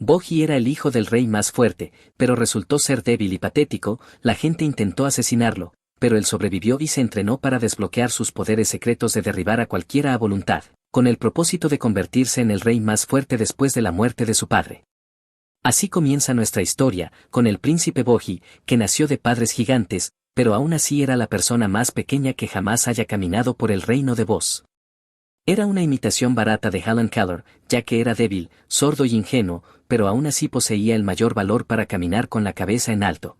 Boji era el hijo del rey más fuerte, pero resultó ser débil y patético. La gente intentó asesinarlo, pero él sobrevivió y se entrenó para desbloquear sus poderes secretos de derribar a cualquiera a voluntad, con el propósito de convertirse en el rey más fuerte después de la muerte de su padre. Así comienza nuestra historia, con el príncipe Boji, que nació de padres gigantes, pero aún así era la persona más pequeña que jamás haya caminado por el reino de Boz. Era una imitación barata de Helen Keller, ya que era débil, sordo y ingenuo, pero aún así poseía el mayor valor para caminar con la cabeza en alto.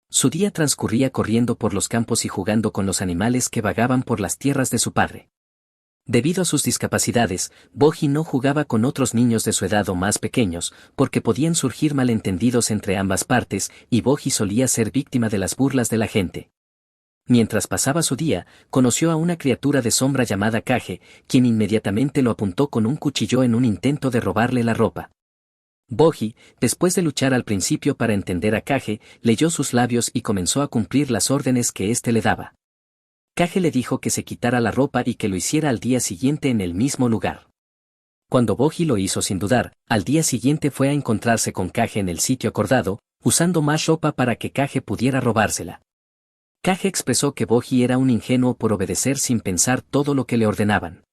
Su día transcurría corriendo por los campos y jugando con los animales que vagaban por las tierras de su padre. Debido a sus discapacidades, Boji no jugaba con otros niños de su edad o más pequeños, porque podían surgir malentendidos entre ambas partes, y Boji solía ser víctima de las burlas de la gente. Mientras pasaba su día, conoció a una criatura de sombra llamada Kage, quien inmediatamente lo apuntó con un cuchillo en un intento de robarle la ropa. Boji, después de luchar al principio para entender a Kage, leyó sus labios y comenzó a cumplir las órdenes que éste le daba. Kage le dijo que se quitara la ropa y que lo hiciera al día siguiente en el mismo lugar. Cuando Boji lo hizo sin dudar, al día siguiente fue a encontrarse con Kage en el sitio acordado, usando más ropa para que Kage pudiera robársela. Kage expresó que Boji era un ingenuo por obedecer sin pensar todo lo que le ordenaban.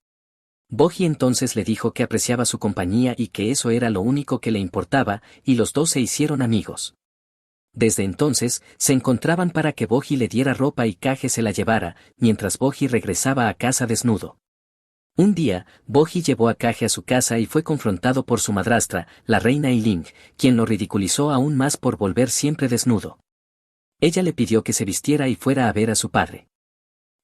Boji entonces le dijo que apreciaba su compañía y que eso era lo único que le importaba, y los dos se hicieron amigos. Desde entonces, se encontraban para que Boji le diera ropa y Kage se la llevara, mientras Boji regresaba a casa desnudo. Un día, Boji llevó a Kage a su casa y fue confrontado por su madrastra, la reina Eiling, quien lo ridiculizó aún más por volver siempre desnudo. Ella le pidió que se vistiera y fuera a ver a su padre.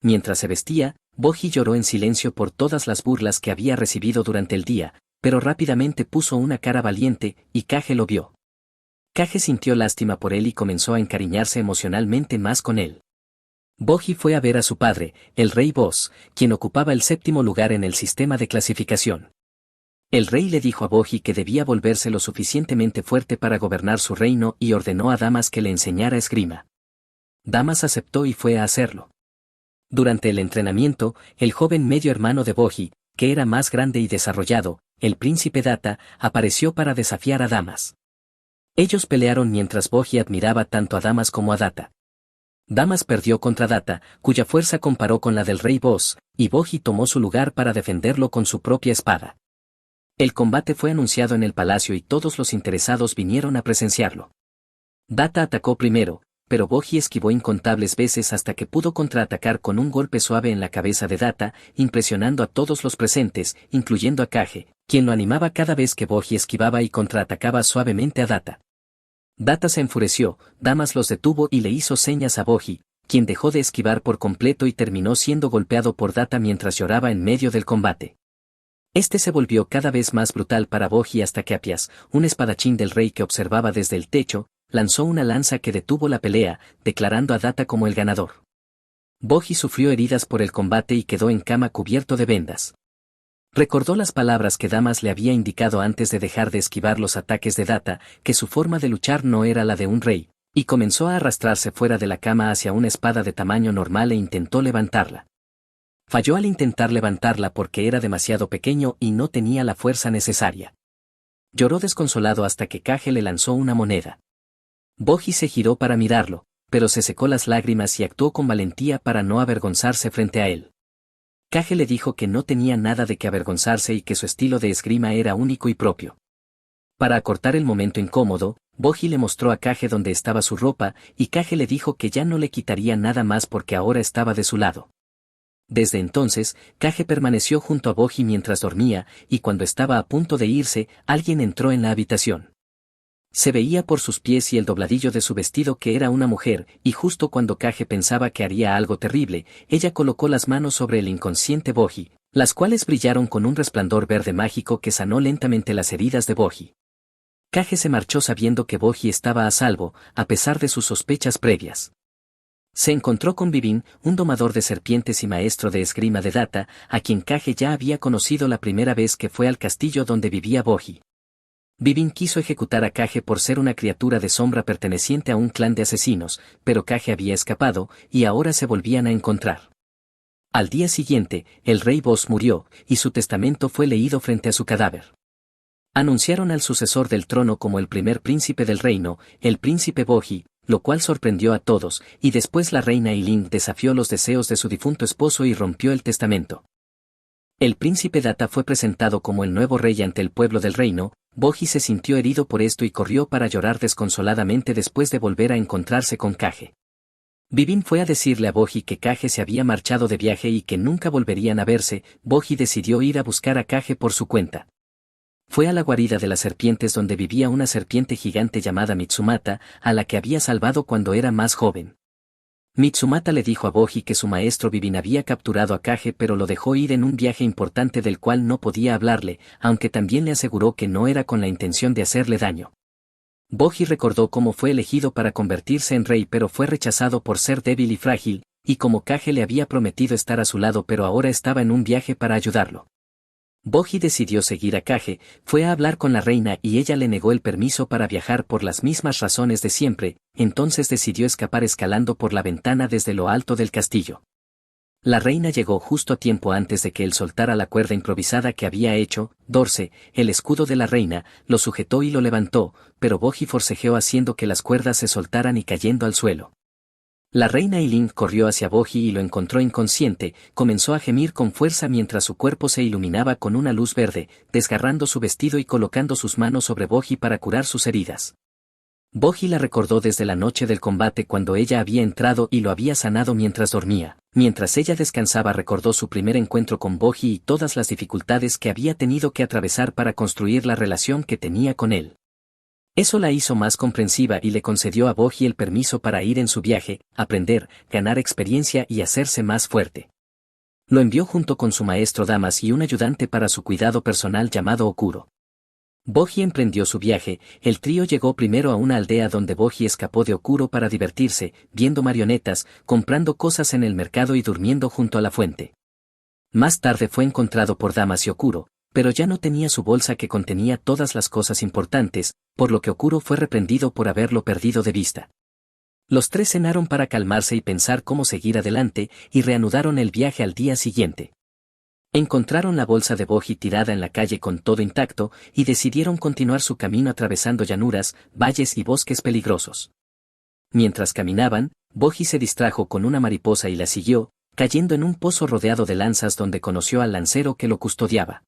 Mientras se vestía, Boji lloró en silencio por todas las burlas que había recibido durante el día, pero rápidamente puso una cara valiente, y Kage lo vio. Kage sintió lástima por él y comenzó a encariñarse emocionalmente más con él. Boji fue a ver a su padre, el rey Boz, quien ocupaba el 7º lugar en el sistema de clasificación. El rey le dijo a Boji que debía volverse lo suficientemente fuerte para gobernar su reino y ordenó a Damas que le enseñara esgrima. Damas aceptó y fue a hacerlo. Durante el entrenamiento, el joven medio hermano de Boji, que era más grande y desarrollado, el príncipe Data, apareció para desafiar a Damas. Ellos pelearon mientras Boji admiraba tanto a Damas como a Data. Damas perdió contra Data, cuya fuerza comparó con la del rey Boz, y Boji tomó su lugar para defenderlo con su propia espada. El combate fue anunciado en el palacio y todos los interesados vinieron a presenciarlo. Data atacó primero, pero Boji esquivó incontables veces hasta que pudo contraatacar con un golpe suave en la cabeza de Data, impresionando a todos los presentes, incluyendo a Kage, quien lo animaba cada vez que Boji esquivaba y contraatacaba suavemente a Data. Data se enfureció, Damas los detuvo y le hizo señas a Boji, quien dejó de esquivar por completo y terminó siendo golpeado por Data mientras lloraba en medio del combate. Este se volvió cada vez más brutal para Boji hasta que Apias, un espadachín del rey que observaba desde el techo, lanzó una lanza que detuvo la pelea, declarando a Data como el ganador. Boji sufrió heridas por el combate y quedó en cama cubierto de vendas. Recordó las palabras que Damas le había indicado antes de dejar de esquivar los ataques de Data, que su forma de luchar no era la de un rey, y comenzó a arrastrarse fuera de la cama hacia una espada de tamaño normal e intentó levantarla. Falló al intentar levantarla porque era demasiado pequeño y no tenía la fuerza necesaria. Lloró desconsolado hasta que Kage le lanzó una moneda. Boji se giró para mirarlo, pero se secó las lágrimas y actuó con valentía para no avergonzarse frente a él. Kage le dijo que no tenía nada de qué avergonzarse y que su estilo de esgrima era único y propio. Para acortar el momento incómodo, Boji le mostró a Kage dónde estaba su ropa y Kage le dijo que ya no le quitaría nada más porque ahora estaba de su lado. Desde entonces, Kage permaneció junto a Boji mientras dormía, y cuando estaba a punto de irse, alguien entró en la habitación. Se veía por sus pies y el dobladillo de su vestido que era una mujer, y justo cuando Kage pensaba que haría algo terrible, ella colocó las manos sobre el inconsciente Boji, las cuales brillaron con un resplandor verde mágico que sanó lentamente las heridas de Boji. Kage se marchó sabiendo que Boji estaba a salvo, a pesar de sus sospechas previas. Se encontró con Vivin, un domador de serpientes y maestro de esgrima de Data, a quien Kage ya había conocido la primera vez que fue al castillo donde vivía Boji. Vivin quiso ejecutar a Kage por ser una criatura de sombra perteneciente a un clan de asesinos, pero Kage había escapado, y ahora se volvían a encontrar. Al día siguiente, el rey Boz murió, y su testamento fue leído frente a su cadáver. Anunciaron al sucesor del trono como el primer príncipe del reino, el príncipe Boji, lo cual sorprendió a todos, y después la reina Eiling desafió los deseos de su difunto esposo y rompió el testamento. El príncipe Data fue presentado como el nuevo rey ante el pueblo del reino. Boji se sintió herido por esto y corrió para llorar desconsoladamente después de volver a encontrarse con Kage. Vivin fue a decirle a Boji que Kage se había marchado de viaje y que nunca volverían a verse. Boji decidió ir a buscar a Kage por su cuenta. Fue a la guarida de las serpientes donde vivía una serpiente gigante llamada Mitsumata, a la que había salvado cuando era más joven. Mitsumata le dijo a Boji que su maestro Vivin había capturado a Kage pero lo dejó ir en un viaje importante del cual no podía hablarle, aunque también le aseguró que no era con la intención de hacerle daño. Boji recordó cómo fue elegido para convertirse en rey pero fue rechazado por ser débil y frágil, y como Kage le había prometido estar a su lado pero ahora estaba en un viaje para ayudarlo. Boji decidió seguir a Kage, fue a hablar con la reina y ella le negó el permiso para viajar por las mismas razones de siempre, entonces decidió escapar escalando por la ventana desde lo alto del castillo. La reina llegó justo a tiempo antes de que él soltara la cuerda improvisada que había hecho. Dorce, el escudo de la reina, lo sujetó y lo levantó, pero Boji forcejeó haciendo que las cuerdas se soltaran y cayendo al suelo. La reina Eiling corrió hacia Boji y lo encontró inconsciente, comenzó a gemir con fuerza mientras su cuerpo se iluminaba con una luz verde, desgarrando su vestido y colocando sus manos sobre Boji para curar sus heridas. Boji la recordó desde la noche del combate cuando ella había entrado y lo había sanado mientras dormía. Mientras ella descansaba recordó su primer encuentro con Boji y todas las dificultades que había tenido que atravesar para construir la relación que tenía con él. Eso la hizo más comprensiva y le concedió a Boji el permiso para ir en su viaje, aprender, ganar experiencia y hacerse más fuerte. Lo envió junto con su maestro Damas y un ayudante para su cuidado personal llamado Okuro. Boji emprendió su viaje. El trío llegó primero a una aldea donde Boji escapó de Okuro para divertirse, viendo marionetas, comprando cosas en el mercado y durmiendo junto a la fuente. Más tarde fue encontrado por Damas y Okuro, pero ya no tenía su bolsa que contenía todas las cosas importantes, por lo que Okuro fue reprendido por haberlo perdido de vista. Los tres cenaron para calmarse y pensar cómo seguir adelante, y reanudaron el viaje al día siguiente. Encontraron la bolsa de Boji tirada en la calle con todo intacto, y decidieron continuar su camino atravesando llanuras, valles y bosques peligrosos. Mientras caminaban, Boji se distrajo con una mariposa y la siguió, cayendo en un pozo rodeado de lanzas donde conoció al lancero que lo custodiaba.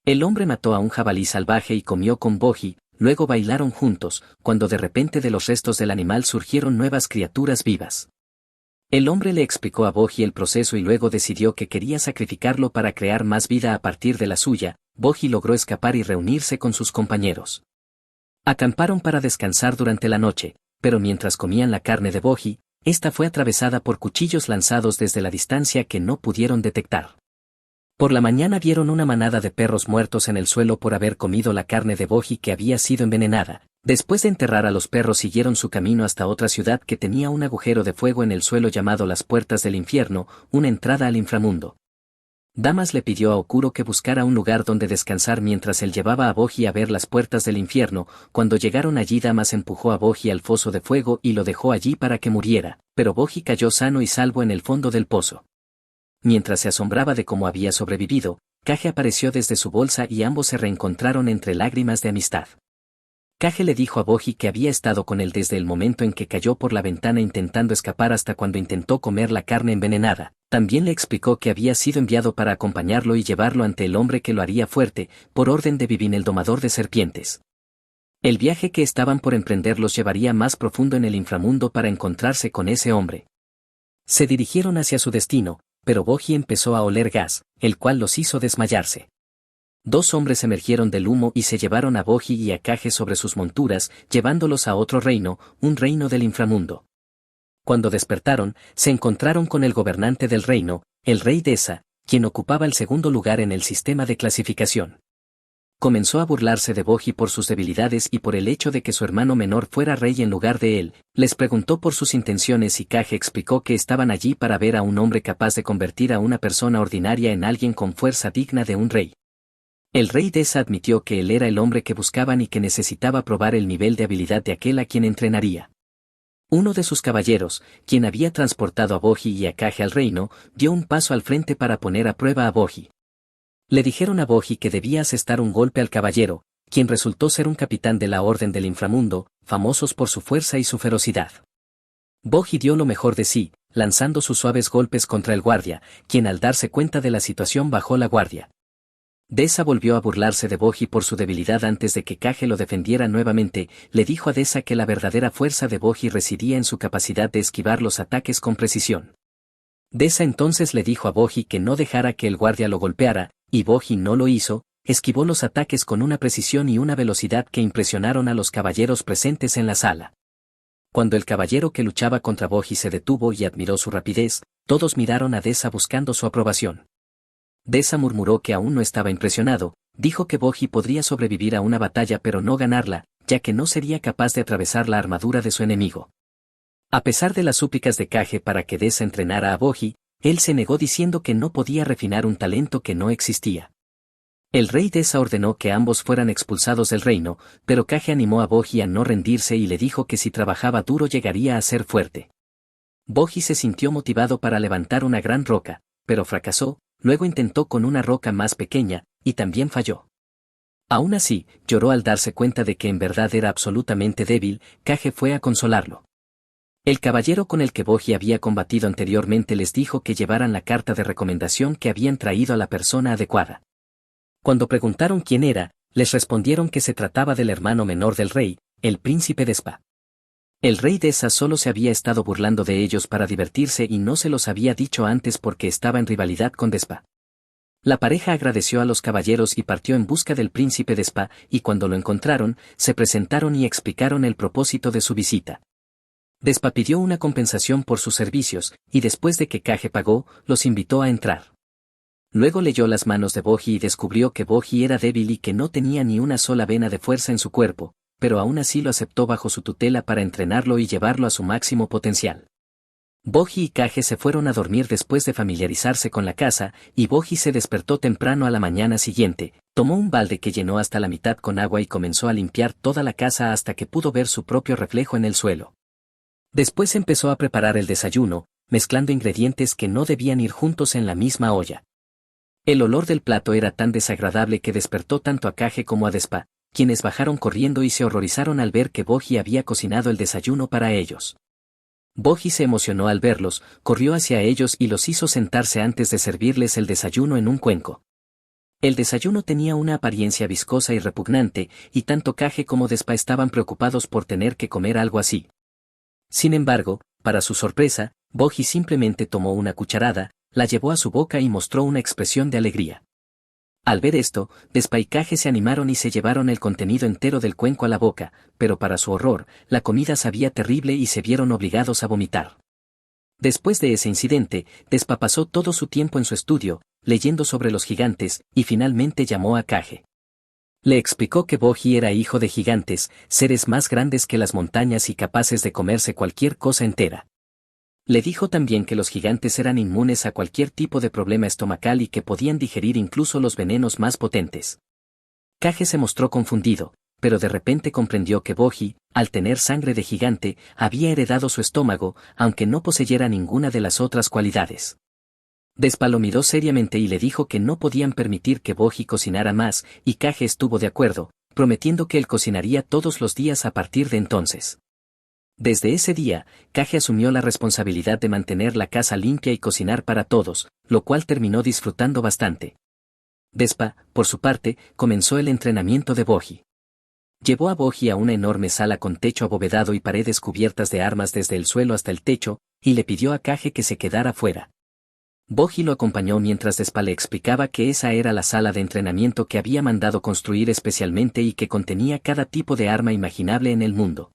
El hombre mató a un jabalí salvaje y comió con Boji, luego bailaron juntos, cuando de repente de los restos del animal surgieron nuevas criaturas vivas. El hombre le explicó a Boji el proceso y luego decidió que quería sacrificarlo para crear más vida a partir de la suya. Boji logró escapar y reunirse con sus compañeros. Acamparon para descansar durante la noche, pero mientras comían la carne de Boji, esta fue atravesada por cuchillos lanzados desde la distancia que no pudieron detectar. Por la mañana vieron una manada de perros muertos en el suelo por haber comido la carne de Boji que había sido envenenada. Después de enterrar a los perros siguieron su camino hasta otra ciudad que tenía un agujero de fuego en el suelo llamado las Puertas del Infierno, una entrada al inframundo. Damas le pidió a Okuro que buscara un lugar donde descansar mientras él llevaba a Boji a ver las puertas del infierno. Cuando llegaron allí Damas empujó a Boji al foso de fuego y lo dejó allí para que muriera, pero Boji cayó sano y salvo en el fondo del pozo. Mientras se asombraba de cómo había sobrevivido, Kage apareció desde su bolsa y ambos se reencontraron entre lágrimas de amistad. Kage le dijo a Boji que había estado con él desde el momento en que cayó por la ventana intentando escapar hasta cuando intentó comer la carne envenenada. También le explicó que había sido enviado para acompañarlo y llevarlo ante el hombre que lo haría fuerte, por orden de Vivin el domador de serpientes. El viaje que estaban por emprender los llevaría más profundo en el inframundo para encontrarse con ese hombre. Se dirigieron hacia su destino, pero Boji empezó a oler gas, el cual los hizo desmayarse. Dos hombres emergieron del humo y se llevaron a Boji y a Kage sobre sus monturas, llevándolos a otro reino, un reino del inframundo. Cuando despertaron, se encontraron con el gobernante del reino, el rey Deza, quien ocupaba el segundo lugar en el sistema de clasificación. Comenzó a burlarse de Boji por sus debilidades y por el hecho de que su hermano menor fuera rey en lugar de él. Les preguntó por sus intenciones y Kage explicó que estaban allí para ver a un hombre capaz de convertir a una persona ordinaria en alguien con fuerza digna de un rey. El rey Deza admitió que él era el hombre que buscaban y que necesitaba probar el nivel de habilidad de aquel a quien entrenaría. Uno de sus caballeros, quien había transportado a Boji y a Kage al reino, dio un paso al frente para poner a prueba a Boji. Le dijeron a Boji que debía asestar un golpe al caballero, quien resultó ser un capitán de la Orden del Inframundo, famosos por su fuerza y su ferocidad. Boji dio lo mejor de sí, lanzando sus suaves golpes contra el guardia, quien al darse cuenta de la situación bajó la guardia. Deza volvió a burlarse de Boji por su debilidad antes de que Kage lo defendiera nuevamente, le dijo a Deza que la verdadera fuerza de Boji residía en su capacidad de esquivar los ataques con precisión. Deza entonces le dijo a Boji que no dejara que el guardia lo golpeara, y Boji no lo hizo, esquivó los ataques con una precisión y una velocidad que impresionaron a los caballeros presentes en la sala. Cuando el caballero que luchaba contra Boji se detuvo y admiró su rapidez, todos miraron a Deza buscando su aprobación. Deza murmuró que aún no estaba impresionado, dijo que Boji podría sobrevivir a una batalla pero no ganarla, ya que no sería capaz de atravesar la armadura de su enemigo. A pesar de las súplicas de Kage para que Deza entrenara a Boji, él se negó diciendo que no podía refinar un talento que no existía. El rey Deza ordenó que ambos fueran expulsados del reino, pero Kage animó a Boji a no rendirse y le dijo que si trabajaba duro llegaría a ser fuerte. Boji se sintió motivado para levantar una gran roca, pero fracasó, luego intentó con una roca más pequeña, y también falló. Aún así, lloró al darse cuenta de que en verdad era absolutamente débil. Kage fue a consolarlo. El caballero con el que Boji había combatido anteriormente les dijo que llevaran la carta de recomendación que habían traído a la persona adecuada. Cuando preguntaron quién era, les respondieron que se trataba del hermano menor del rey, el príncipe Despa. El rey Deza solo se había estado burlando de ellos para divertirse y no se los había dicho antes porque estaba en rivalidad con Despa. La pareja agradeció a los caballeros y partió en busca del príncipe Despa, y cuando lo encontraron, se presentaron y explicaron el propósito de su visita. Despa pidió una compensación por sus servicios, y después de que Kage pagó, los invitó a entrar. Luego leyó las manos de Boji y descubrió que Boji era débil y que no tenía ni una sola vena de fuerza en su cuerpo, pero aún así lo aceptó bajo su tutela para entrenarlo y llevarlo a su máximo potencial. Boji y Kage se fueron a dormir después de familiarizarse con la casa, y Boji se despertó temprano a la mañana siguiente, tomó un balde que llenó hasta la mitad con agua y comenzó a limpiar toda la casa hasta que pudo ver su propio reflejo en el suelo. Después empezó a preparar el desayuno, mezclando ingredientes que no debían ir juntos en la misma olla. El olor del plato era tan desagradable que despertó tanto a Kage como a Despa, quienes bajaron corriendo y se horrorizaron al ver que Boji había cocinado el desayuno para ellos. Boji se emocionó al verlos, corrió hacia ellos y los hizo sentarse antes de servirles el desayuno en un cuenco. El desayuno tenía una apariencia viscosa y repugnante, y tanto Kage como Despa estaban preocupados por tener que comer algo así. Sin embargo, para su sorpresa, Boji simplemente tomó una cucharada, la llevó a su boca y mostró una expresión de alegría. Al ver esto, Despa y Kage se animaron y se llevaron el contenido entero del cuenco a la boca, pero para su horror, la comida sabía terrible y se vieron obligados a vomitar. Después de ese incidente, Despa pasó todo su tiempo en su estudio, leyendo sobre los gigantes, y finalmente llamó a Kage. Le explicó que Boji era hijo de gigantes, seres más grandes que las montañas y capaces de comerse cualquier cosa entera. Le dijo también que los gigantes eran inmunes a cualquier tipo de problema estomacal y que podían digerir incluso los venenos más potentes. Kage se mostró confundido, pero de repente comprendió que Boji, al tener sangre de gigante, había heredado su estómago, aunque no poseyera ninguna de las otras cualidades. Despa lo miró seriamente y le dijo que no podían permitir que Boji cocinara más, y Kage estuvo de acuerdo, prometiendo que él cocinaría todos los días a partir de entonces. Desde ese día, Kage asumió la responsabilidad de mantener la casa limpia y cocinar para todos, lo cual terminó disfrutando bastante. Despa, por su parte, comenzó el entrenamiento de Boji. Llevó a Boji a una enorme sala con techo abovedado y paredes cubiertas de armas desde el suelo hasta el techo, y le pidió a Kage que se quedara fuera. Boji lo acompañó mientras Despa le explicaba que esa era la sala de entrenamiento que había mandado construir especialmente y que contenía cada tipo de arma imaginable en el mundo.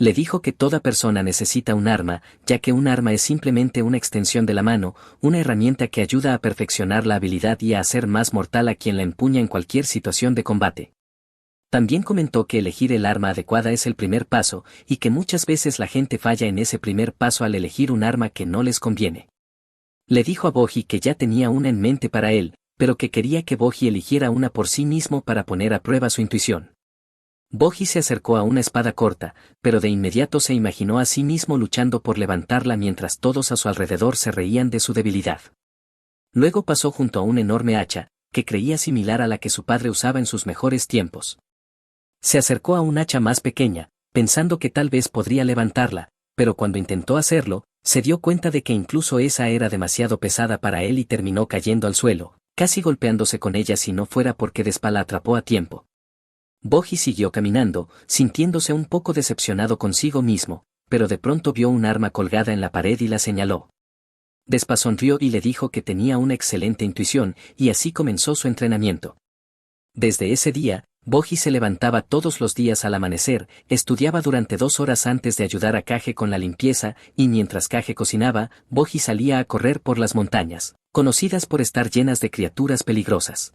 Le dijo que toda persona necesita un arma, ya que un arma es simplemente una extensión de la mano, una herramienta que ayuda a perfeccionar la habilidad y a hacer más mortal a quien la empuña en cualquier situación de combate. También comentó que elegir el arma adecuada es el primer paso, y que muchas veces la gente falla en ese primer paso al elegir un arma que no les conviene. Le dijo a Boji que ya tenía una en mente para él, pero que quería que Boji eligiera una por sí mismo para poner a prueba su intuición. Boji se acercó a una espada corta, pero de inmediato se imaginó a sí mismo luchando por levantarla mientras todos a su alrededor se reían de su debilidad. Luego pasó junto a un enorme hacha, que creía similar a la que su padre usaba en sus mejores tiempos. Se acercó a un hacha más pequeña, pensando que tal vez podría levantarla, pero cuando intentó hacerlo, se dio cuenta de que incluso esa era demasiado pesada para él y terminó cayendo al suelo, casi golpeándose con ella si no fuera porque Despa la atrapó a tiempo. Boji siguió caminando, sintiéndose un poco decepcionado consigo mismo, pero de pronto vio un arma colgada en la pared y la señaló. Despa sonrió y le dijo que tenía una excelente intuición, y así comenzó su entrenamiento. Desde ese día, Boji se levantaba todos los días al amanecer, estudiaba durante 2 horas antes de ayudar a Kage con la limpieza, y mientras Kage cocinaba, Boji salía a correr por las montañas, conocidas por estar llenas de criaturas peligrosas.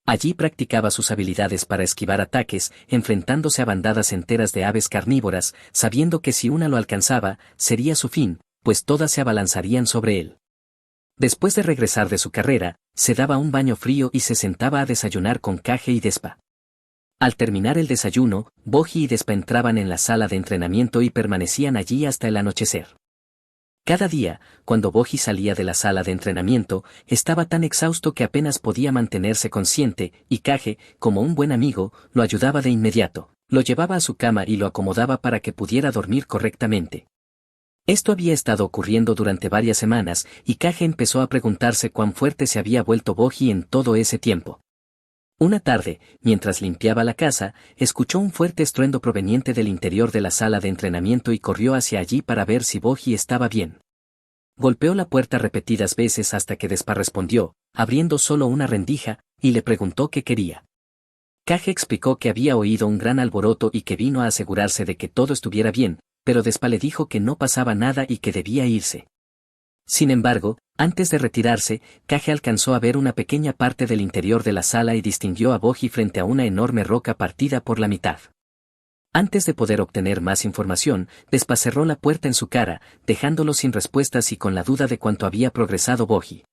Allí practicaba sus habilidades para esquivar ataques, enfrentándose a bandadas enteras de aves carnívoras, sabiendo que si una lo alcanzaba, sería su fin, pues todas se abalanzarían sobre él. Después de regresar de su carrera, se daba un baño frío y se sentaba a desayunar con Kage y Despa. Al terminar el desayuno, Boji y Despa entraban en la sala de entrenamiento y permanecían allí hasta el anochecer. Cada día, cuando Boji salía de la sala de entrenamiento, estaba tan exhausto que apenas podía mantenerse consciente, y Kage, como un buen amigo, lo ayudaba de inmediato, lo llevaba a su cama y lo acomodaba para que pudiera dormir correctamente. Esto había estado ocurriendo durante varias semanas, y Kage empezó a preguntarse cuán fuerte se había vuelto Boji en todo ese tiempo. Una tarde, mientras limpiaba la casa, escuchó un fuerte estruendo proveniente del interior de la sala de entrenamiento y corrió hacia allí para ver si Boji estaba bien. Golpeó la puerta repetidas veces hasta que Despa respondió, abriendo solo una rendija, y le preguntó qué quería. Kage explicó que había oído un gran alboroto y que vino a asegurarse de que todo estuviera bien, pero Despa le dijo que no pasaba nada y que debía irse. Sin embargo, antes de retirarse, Kage alcanzó a ver una pequeña parte del interior de la sala y distinguió a Boji frente a una enorme roca partida por la mitad. Antes de poder obtener más información, Despa cerró la puerta en su cara, dejándolo sin respuestas y con la duda de cuánto había progresado Boji.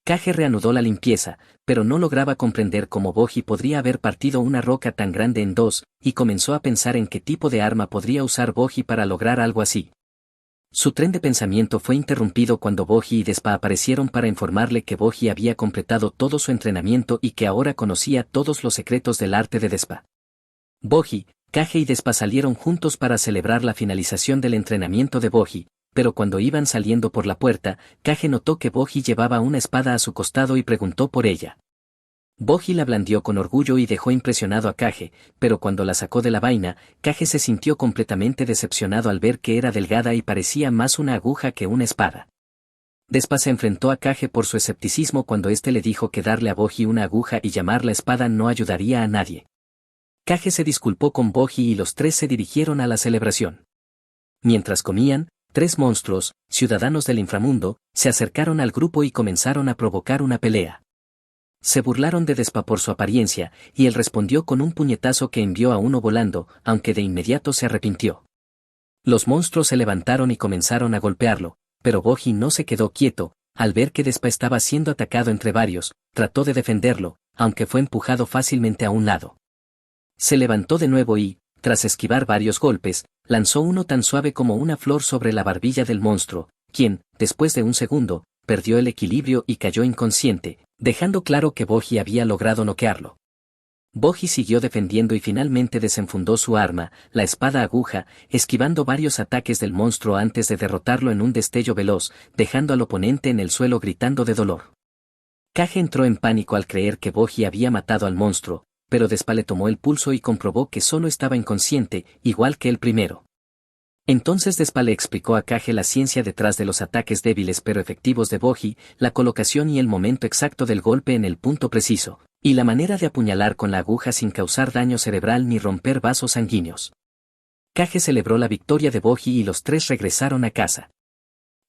Kage reanudó la limpieza, pero no lograba comprender cómo Boji podría haber partido una roca tan grande en dos, y comenzó a pensar en qué tipo de arma podría usar Boji para lograr algo así. Su tren de pensamiento fue interrumpido cuando Boji y Despa aparecieron para informarle que Boji había completado todo su entrenamiento y que ahora conocía todos los secretos del arte de Despa. Boji, Kage y Despa salieron juntos para celebrar la finalización del entrenamiento de Boji, pero cuando iban saliendo por la puerta, Kage notó que Boji llevaba una espada a su costado y preguntó por ella. Boji la blandió con orgullo y dejó impresionado a Kage, pero cuando la sacó de la vaina, Kage se sintió completamente decepcionado al ver que era delgada y parecía más una aguja que una espada. Despa se enfrentó a Kage por su escepticismo cuando éste le dijo que darle a Boji una aguja y llamarla espada no ayudaría a nadie. Kage se disculpó con Boji y los tres se dirigieron a la celebración. Mientras comían, 3 monstruos, ciudadanos del inframundo, se acercaron al grupo y comenzaron a provocar una pelea. Se burlaron de Despa por su apariencia, y él respondió con un puñetazo que envió a uno volando, aunque de inmediato se arrepintió. Los monstruos se levantaron y comenzaron a golpearlo, pero Boji no se quedó quieto, al ver que Despa estaba siendo atacado entre varios, trató de defenderlo, aunque fue empujado fácilmente a un lado. Se levantó de nuevo y, tras esquivar varios golpes, lanzó uno tan suave como una flor sobre la barbilla del monstruo, quien, después de un segundo, perdió el equilibrio y cayó inconsciente, dejando claro que Boji había logrado noquearlo. Boji siguió defendiendo y finalmente desenfundó su arma, la espada aguja, esquivando varios ataques del monstruo antes de derrotarlo en un destello veloz, dejando al oponente en el suelo gritando de dolor. Kage entró en pánico al creer que Boji había matado al monstruo, pero Despa le tomó el pulso y comprobó que solo estaba inconsciente, igual que el primero. Entonces Despa le explicó a Kage la ciencia detrás de los ataques débiles pero efectivos de Boji, la colocación y el momento exacto del golpe en el punto preciso, y la manera de apuñalar con la aguja sin causar daño cerebral ni romper vasos sanguíneos. Kage celebró la victoria de Boji y los tres regresaron a casa.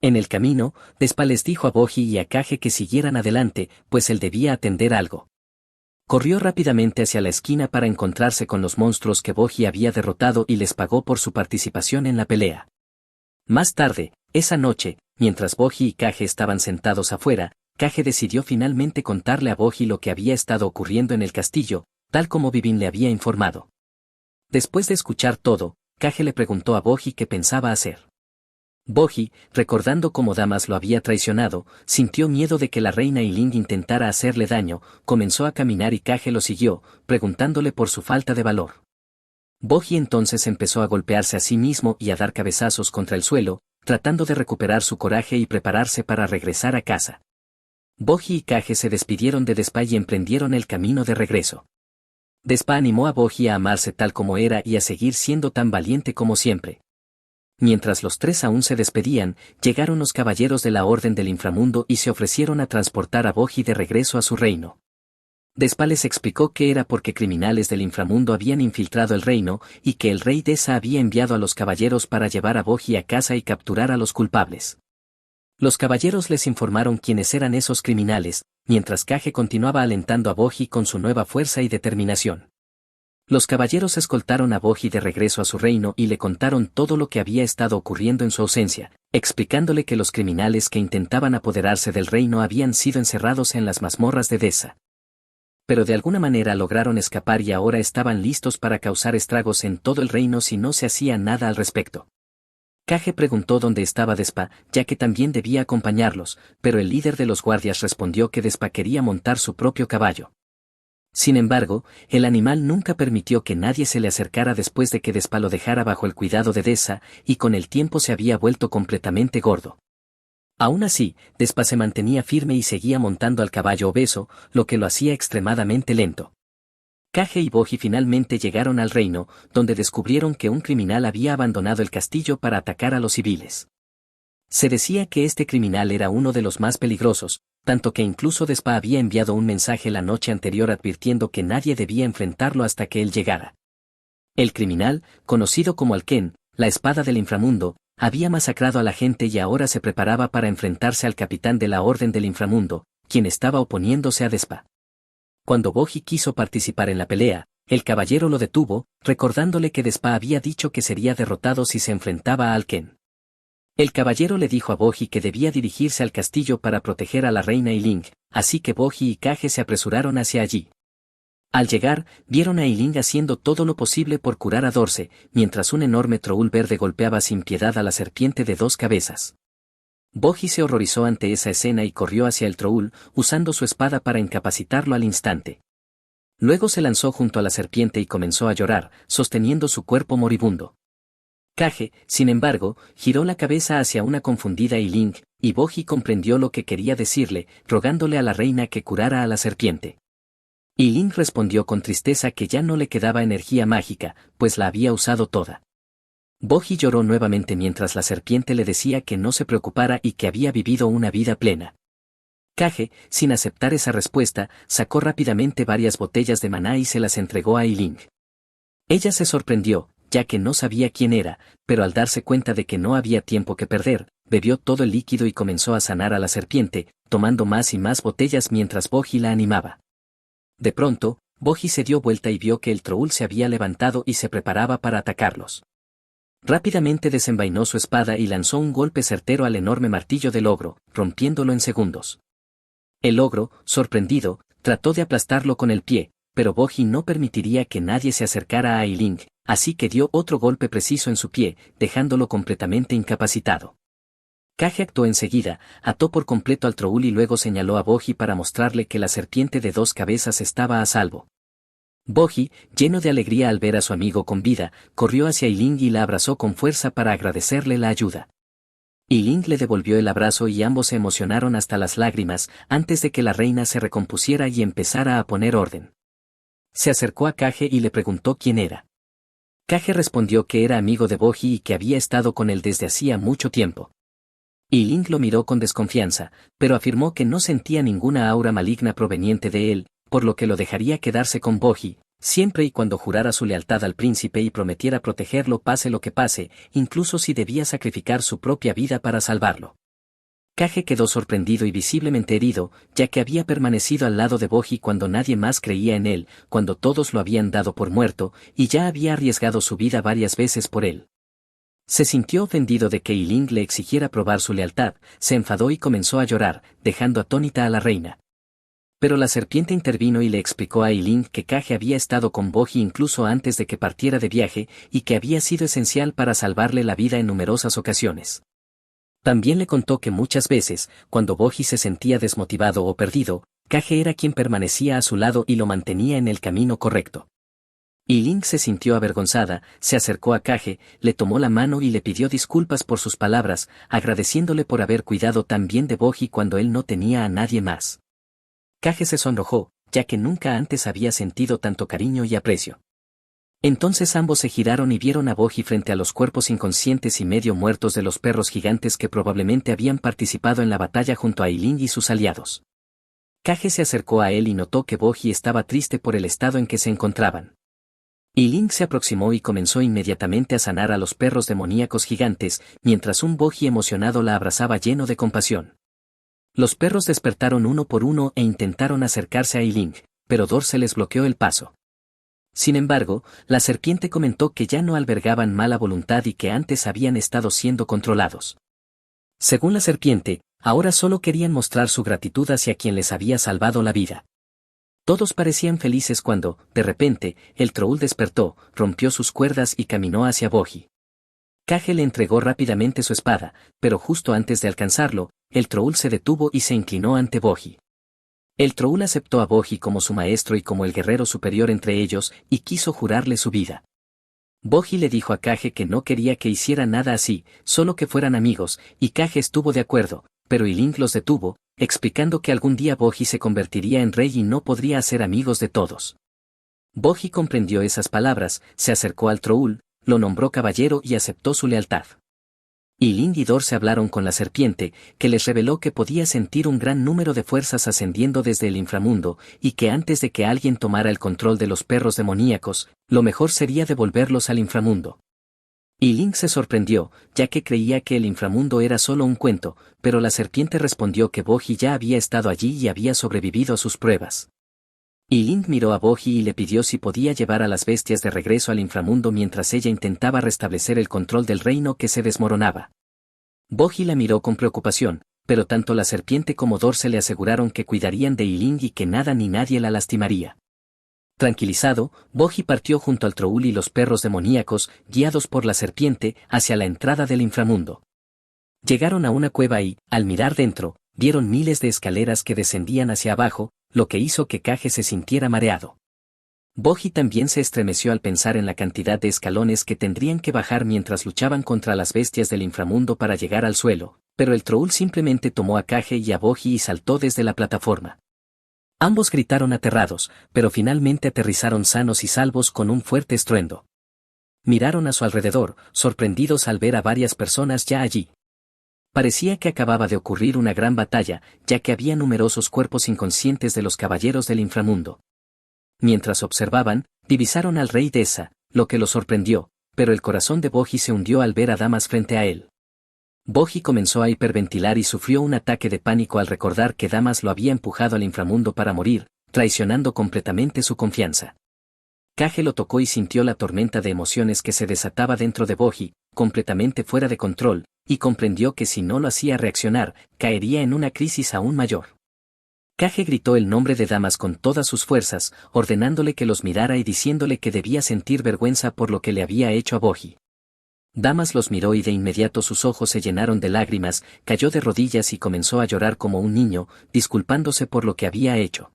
En el camino, Despa les dijo a Boji y a Kage que siguieran adelante, pues él debía atender algo. Corrió rápidamente hacia la esquina para encontrarse con los monstruos que Boji había derrotado y les pagó por su participación en la pelea. Más tarde, esa noche, mientras Boji y Kage estaban sentados afuera, Kage decidió finalmente contarle a Boji lo que había estado ocurriendo en el castillo, tal como Vivin le había informado. Después de escuchar todo, Kage le preguntó a Boji qué pensaba hacer. Boji, recordando cómo Damas lo había traicionado, sintió miedo de que la reina Yiling intentara hacerle daño, comenzó a caminar y Kage lo siguió, preguntándole por su falta de valor. Boji entonces empezó a golpearse a sí mismo y a dar cabezazos contra el suelo, tratando de recuperar su coraje y prepararse para regresar a casa. Boji y Kage se despidieron de Despa y emprendieron el camino de regreso. Despa animó a Boji a amarse tal como era y a seguir siendo tan valiente como siempre. Mientras los tres aún se despedían, llegaron los caballeros de la Orden del Inframundo y se ofrecieron a transportar a Boji de regreso a su reino. Despa les explicó que era porque criminales del inframundo habían infiltrado el reino y que el rey Deza había enviado a los caballeros para llevar a Boji a casa y capturar a los culpables. Los caballeros les informaron quiénes eran esos criminales, mientras Kage continuaba alentando a Boji con su nueva fuerza y determinación. Los caballeros escoltaron a Boji de regreso a su reino y le contaron todo lo que había estado ocurriendo en su ausencia, explicándole que los criminales que intentaban apoderarse del reino habían sido encerrados en las mazmorras de Deza. Pero de alguna manera lograron escapar y ahora estaban listos para causar estragos en todo el reino si no se hacía nada al respecto. Kage preguntó dónde estaba Despa, ya que también debía acompañarlos, pero el líder de los guardias respondió que Despa quería montar su propio caballo. Sin embargo, el animal nunca permitió que nadie se le acercara después de que Despa lo dejara bajo el cuidado de Deza, y con el tiempo se había vuelto completamente gordo. Aún así, Despa se mantenía firme y seguía montando al caballo obeso, lo que lo hacía extremadamente lento. Kage y Boji finalmente llegaron al reino, donde descubrieron que un criminal había abandonado el castillo para atacar a los civiles. Se decía que este criminal era uno de los más peligrosos, tanto que incluso Despa había enviado un mensaje la noche anterior advirtiendo que nadie debía enfrentarlo hasta que él llegara. El criminal, conocido como Alken, la espada del inframundo, había masacrado a la gente y ahora se preparaba para enfrentarse al capitán de la Orden del Inframundo, quien estaba oponiéndose a Despa. Cuando Boji quiso participar en la pelea, el caballero lo detuvo, recordándole que Despa había dicho que sería derrotado si se enfrentaba a Alken. El caballero le dijo a Boji que debía dirigirse al castillo para proteger a la reina Yiling, así que Boji y Kage se apresuraron hacia allí. Al llegar, vieron a Yiling haciendo todo lo posible por curar a Dorce, mientras un enorme troul verde golpeaba sin piedad a la serpiente de 2 cabezas. Boji se horrorizó ante esa escena y corrió hacia el troul, usando su espada para incapacitarlo al instante. Luego se lanzó junto a la serpiente y comenzó a llorar, sosteniendo su cuerpo moribundo. Kage, sin embargo, giró la cabeza hacia una confundida Yiling, y Boji comprendió lo que quería decirle, rogándole a la reina que curara a la serpiente. Yiling respondió con tristeza que ya no le quedaba energía mágica, pues la había usado toda. Boji lloró nuevamente mientras la serpiente le decía que no se preocupara y que había vivido una vida plena. Kage, sin aceptar esa respuesta, sacó rápidamente varias botellas de maná y se las entregó a Yiling. Ella se sorprendió, ya que no sabía quién era, pero al darse cuenta de que no había tiempo que perder, bebió todo el líquido y comenzó a sanar a la serpiente, tomando más y más botellas mientras Boji la animaba. De pronto, Boji se dio vuelta y vio que el troul se había levantado y se preparaba para atacarlos. Rápidamente desenvainó su espada y lanzó un golpe certero al enorme martillo del ogro, rompiéndolo en segundos. El ogro, sorprendido, trató de aplastarlo con el pie, pero Boji no permitiría que nadie se acercara a Yiling, así que dio otro golpe preciso en su pie, dejándolo completamente incapacitado. Kage actuó enseguida, ató por completo al troul y luego señaló a Boji para mostrarle que la serpiente de 2 cabezas estaba a salvo. Boji, lleno de alegría al ver a su amigo con vida, corrió hacia Yiling y la abrazó con fuerza para agradecerle la ayuda. Yiling le devolvió el abrazo y ambos se emocionaron hasta las lágrimas, antes de que la reina se recompusiera y empezara a poner orden. Se acercó a Kage y le preguntó quién era. Kage respondió que era amigo de Boji y que había estado con él desde hacía mucho tiempo. Yiling lo miró con desconfianza, pero afirmó que no sentía ninguna aura maligna proveniente de él, por lo que lo dejaría quedarse con Boji, siempre y cuando jurara su lealtad al príncipe y prometiera protegerlo pase lo que pase, incluso si debía sacrificar su propia vida para salvarlo. Kage quedó sorprendido y visiblemente herido, ya que había permanecido al lado de Boji cuando nadie más creía en él, cuando todos lo habían dado por muerto, y ya había arriesgado su vida varias veces por él. Se sintió ofendido de que Yiling le exigiera probar su lealtad, se enfadó y comenzó a llorar, dejando atónita a la reina. Pero la serpiente intervino y le explicó a Yiling que Kage había estado con Boji incluso antes de que partiera de viaje y que había sido esencial para salvarle la vida en numerosas ocasiones. También le contó que muchas veces, cuando Boji se sentía desmotivado o perdido, Kage era quien permanecía a su lado y lo mantenía en el camino correcto. Y Link se sintió avergonzada, se acercó a Kage, le tomó la mano y le pidió disculpas por sus palabras, agradeciéndole por haber cuidado tan bien de Boji cuando él no tenía a nadie más. Kage se sonrojó, ya que nunca antes había sentido tanto cariño y aprecio. Entonces ambos se giraron y vieron a Boji frente a los cuerpos inconscientes y medio muertos de los perros gigantes que probablemente habían participado en la batalla junto a Eiling y sus aliados. Kage se acercó a él y notó que Boji estaba triste por el estado en que se encontraban. Eiling se aproximó y comenzó inmediatamente a sanar a los perros demoníacos gigantes, mientras un Boji emocionado la abrazaba lleno de compasión. Los perros despertaron uno por uno e intentaron acercarse a Eiling, pero Dorse les bloqueó el paso. Sin embargo, la serpiente comentó que ya no albergaban mala voluntad y que antes habían estado siendo controlados. Según la serpiente, ahora solo querían mostrar su gratitud hacia quien les había salvado la vida. Todos parecían felices cuando, de repente, el Troll despertó, rompió sus cuerdas y caminó hacia Boji. Kage le entregó rápidamente su espada, pero justo antes de alcanzarlo, el Troll se detuvo y se inclinó ante Boji. El Troll aceptó a Boji como su maestro y como el guerrero superior entre ellos, y quiso jurarle su vida. Boji le dijo a Kage que no quería que hiciera nada así, solo que fueran amigos, y Kage estuvo de acuerdo, pero Eiling los detuvo, explicando que algún día Boji se convertiría en rey y no podría hacer amigos de todos. Boji comprendió esas palabras, se acercó al Troll, lo nombró caballero y aceptó su lealtad. Eiling y Dorse hablaron con la serpiente, que les reveló que podía sentir un gran número de fuerzas ascendiendo desde el inframundo, y que antes de que alguien tomara el control de los perros demoníacos, lo mejor sería devolverlos al inframundo. Eiling se sorprendió, ya que creía que el inframundo era solo un cuento, pero la serpiente respondió que Boji ya había estado allí y había sobrevivido a sus pruebas. Eiling miró a Boji y le pidió si podía llevar a las bestias de regreso al inframundo mientras ella intentaba restablecer el control del reino que se desmoronaba. Boji la miró con preocupación, pero tanto la serpiente como Dorse le aseguraron que cuidarían de Eiling y que nada ni nadie la lastimaría. Tranquilizado, Boji partió junto al Troll y los perros demoníacos, guiados por la serpiente, hacia la entrada del inframundo. Llegaron a una cueva y, al mirar dentro, vieron miles de escaleras que descendían hacia abajo, lo que hizo que Kage se sintiera mareado. Boji también se estremeció al pensar en la cantidad de escalones que tendrían que bajar mientras luchaban contra las bestias del inframundo para llegar al suelo, pero el Troll simplemente tomó a Kage y a Boji y saltó desde la plataforma. Ambos gritaron aterrados, pero finalmente aterrizaron sanos y salvos con un fuerte estruendo. Miraron a su alrededor, sorprendidos al ver a varias personas ya allí. Parecía que acababa de ocurrir una gran batalla, ya que había numerosos cuerpos inconscientes de los caballeros del inframundo. Mientras observaban, divisaron al rey Deza, lo que los sorprendió, pero el corazón de Boji se hundió al ver a Damas frente a él. Boji comenzó a hiperventilar y sufrió un ataque de pánico al recordar que Damas lo había empujado al inframundo para morir, traicionando completamente su confianza. Kage lo tocó y sintió la tormenta de emociones que se desataba dentro de Boji, completamente fuera de control, y comprendió que si no lo hacía reaccionar, caería en una crisis aún mayor. Kage gritó el nombre de Damas con todas sus fuerzas, ordenándole que los mirara y diciéndole que debía sentir vergüenza por lo que le había hecho a Boji. Damas los miró y de inmediato sus ojos se llenaron de lágrimas, cayó de rodillas y comenzó a llorar como un niño, disculpándose por lo que había hecho.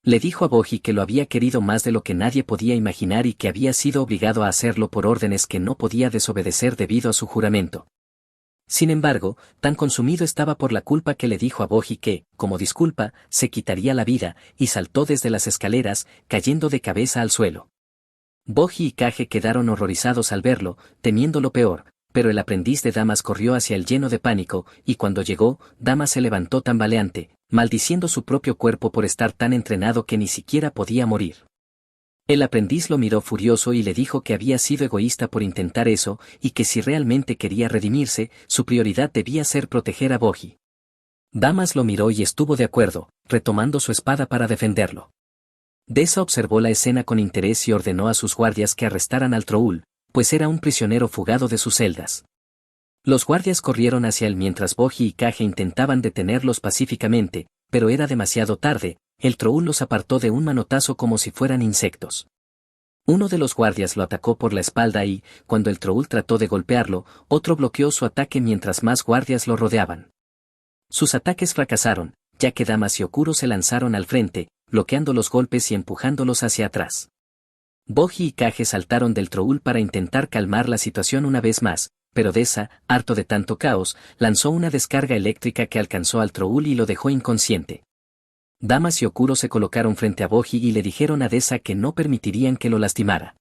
Le dijo a Boji que lo había querido más de lo que nadie podía imaginar y que había sido obligado a hacerlo por órdenes que no podía desobedecer debido a su juramento. Sin embargo, tan consumido estaba por la culpa que le dijo a Boji que, como disculpa, se quitaría la vida, y saltó desde las escaleras, cayendo de cabeza al suelo. Boji y Kage quedaron horrorizados al verlo, temiendo lo peor, pero el aprendiz de Damas corrió hacia él lleno de pánico, y cuando llegó, Damas se levantó tambaleante, maldiciendo su propio cuerpo por estar tan entrenado que ni siquiera podía morir. El aprendiz lo miró furioso y le dijo que había sido egoísta por intentar eso, y que si realmente quería redimirse, su prioridad debía ser proteger a Boji. Damas lo miró y estuvo de acuerdo, retomando su espada para defenderlo. Deza observó la escena con interés y ordenó a sus guardias que arrestaran al Troll, pues era un prisionero fugado de sus celdas. Los guardias corrieron hacia él mientras Boji y Kage intentaban detenerlos pacíficamente, pero era demasiado tarde, el Troll los apartó de un manotazo como si fueran insectos. Uno de los guardias lo atacó por la espalda y, cuando el Troll trató de golpearlo, otro bloqueó su ataque mientras más guardias lo rodeaban. Sus ataques fracasaron, ya que Damas y Okuro se lanzaron al frente, bloqueando los golpes y empujándolos hacia atrás. Boji y Kage saltaron del troul para intentar calmar la situación una vez más, pero Deza, harto de tanto caos, lanzó una descarga eléctrica que alcanzó al troul y lo dejó inconsciente. Damas y Okuro se colocaron frente a Boji y le dijeron a Deza que no permitirían que lo lastimara.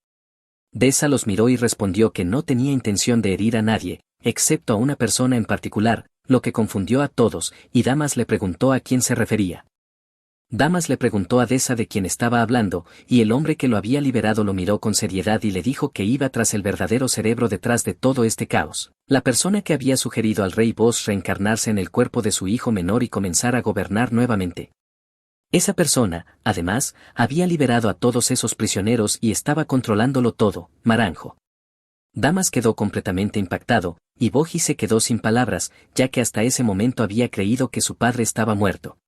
Deza los miró y respondió que no tenía intención de herir a nadie, excepto a una persona en particular, lo que confundió a todos, y Damas le preguntó a quién se refería. Damas le preguntó a Deza de quién estaba hablando, y el hombre que lo había liberado lo miró con seriedad y le dijo que iba tras el verdadero cerebro detrás de todo este caos, la persona que había sugerido al rey Boss reencarnarse en el cuerpo de su hijo menor y comenzar a gobernar nuevamente. Esa persona, además, había liberado a todos esos prisioneros y estaba controlándolo todo, Maranjo. Damas quedó completamente impactado, y Boji se quedó sin palabras, ya que hasta ese momento había creído que su padre estaba muerto.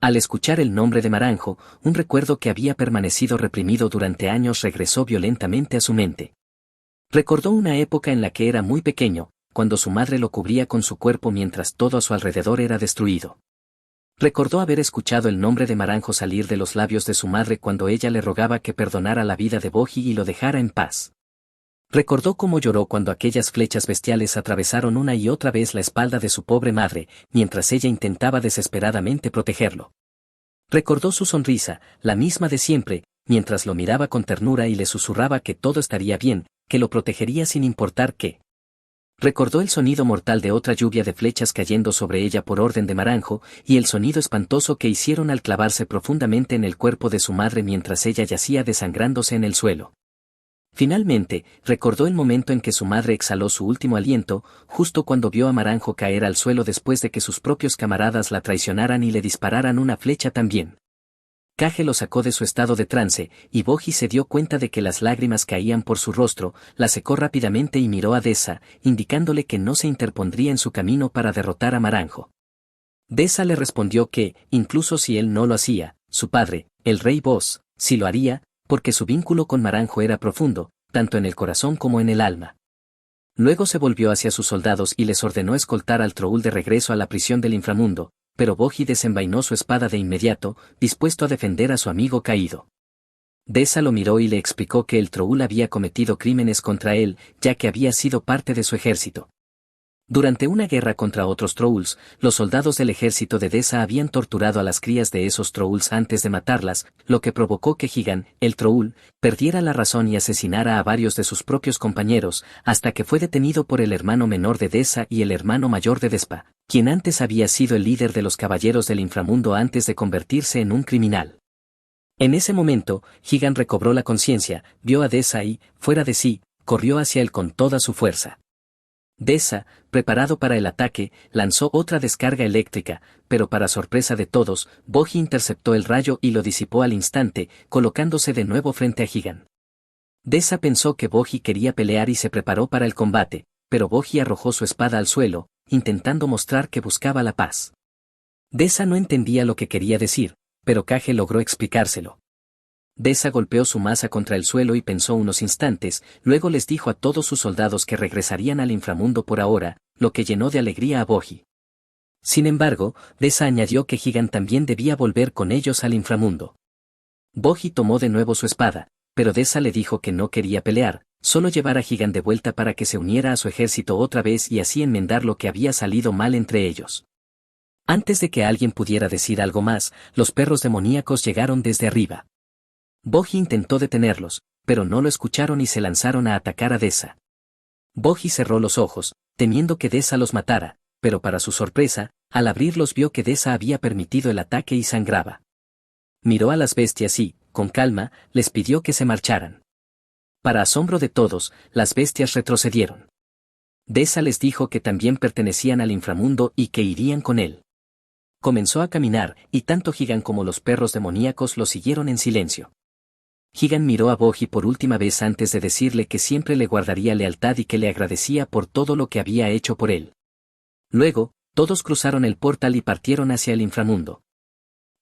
Al escuchar el nombre de Maranjo, un recuerdo que había permanecido reprimido durante años regresó violentamente a su mente. Recordó una época en la que era muy pequeño, cuando su madre lo cubría con su cuerpo mientras todo a su alrededor era destruido. Recordó haber escuchado el nombre de Maranjo salir de los labios de su madre cuando ella le rogaba que perdonara la vida de Boji y lo dejara en paz. Recordó cómo lloró cuando aquellas flechas bestiales atravesaron una y otra vez la espalda de su pobre madre, mientras ella intentaba desesperadamente protegerlo. Recordó su sonrisa, la misma de siempre, mientras lo miraba con ternura y le susurraba que todo estaría bien, que lo protegería sin importar qué. Recordó el sonido mortal de otra lluvia de flechas cayendo sobre ella por orden de Maranjo, y el sonido espantoso que hicieron al clavarse profundamente en el cuerpo de su madre mientras ella yacía desangrándose en el suelo. Finalmente, recordó el momento en que su madre exhaló su último aliento, justo cuando vio a Maranjo caer al suelo después de que sus propios camaradas la traicionaran y le dispararan una flecha también. Kage lo sacó de su estado de trance, y Boji se dio cuenta de que las lágrimas caían por su rostro, la secó rápidamente y miró a Deza, indicándole que no se interpondría en su camino para derrotar a Maranjo. Deza le respondió que, incluso si él no lo hacía, su padre, el rey Boss, sí lo haría, porque su vínculo con Maranjo era profundo, tanto en el corazón como en el alma. Luego se volvió hacia sus soldados y les ordenó escoltar al troul de regreso a la prisión del inframundo, pero Boji desenvainó su espada de inmediato, dispuesto a defender a su amigo caído. Deza lo miró y le explicó que el troul había cometido crímenes contra él, ya que había sido parte de su ejército. Durante una guerra contra otros trolls, los soldados del ejército de Deza habían torturado a las crías de esos trolls antes de matarlas, lo que provocó que Higan, el troll, perdiera la razón y asesinara a varios de sus propios compañeros, hasta que fue detenido por el hermano menor de Deza y el hermano mayor de Despa, quien antes había sido el líder de los caballeros del inframundo antes de convertirse en un criminal. En ese momento, Higan recobró la conciencia, vio a Deza y, fuera de sí, corrió hacia él con toda su fuerza. Deza, preparado para el ataque, lanzó otra descarga eléctrica, pero para sorpresa de todos, Boji interceptó el rayo y lo disipó al instante, colocándose de nuevo frente a Higan. Deza pensó que Boji quería pelear y se preparó para el combate, pero Boji arrojó su espada al suelo, intentando mostrar que buscaba la paz. Deza no entendía lo que quería decir, pero Kage logró explicárselo. Deza golpeó su maza contra el suelo y pensó unos instantes, luego les dijo a todos sus soldados que regresarían al inframundo por ahora, lo que llenó de alegría a Boji. Sin embargo, Deza añadió que Higan también debía volver con ellos al inframundo. Boji tomó de nuevo su espada, pero Deza le dijo que no quería pelear, solo llevar a Higan de vuelta para que se uniera a su ejército otra vez y así enmendar lo que había salido mal entre ellos. Antes de que alguien pudiera decir algo más, los perros demoníacos llegaron desde arriba. Boji intentó detenerlos, pero no lo escucharon y se lanzaron a atacar a Deza. Boji cerró los ojos, temiendo que Deza los matara, pero para su sorpresa, al abrirlos vio que Deza había permitido el ataque y sangraba. Miró a las bestias y, con calma, les pidió que se marcharan. Para asombro de todos, las bestias retrocedieron. Deza les dijo que también pertenecían al inframundo y que irían con él. Comenzó a caminar, y tanto Higan como los perros demoníacos lo siguieron en silencio. Higan miró a Boji por última vez antes de decirle que siempre le guardaría lealtad y que le agradecía por todo lo que había hecho por él. Luego, todos cruzaron el portal y partieron hacia el inframundo.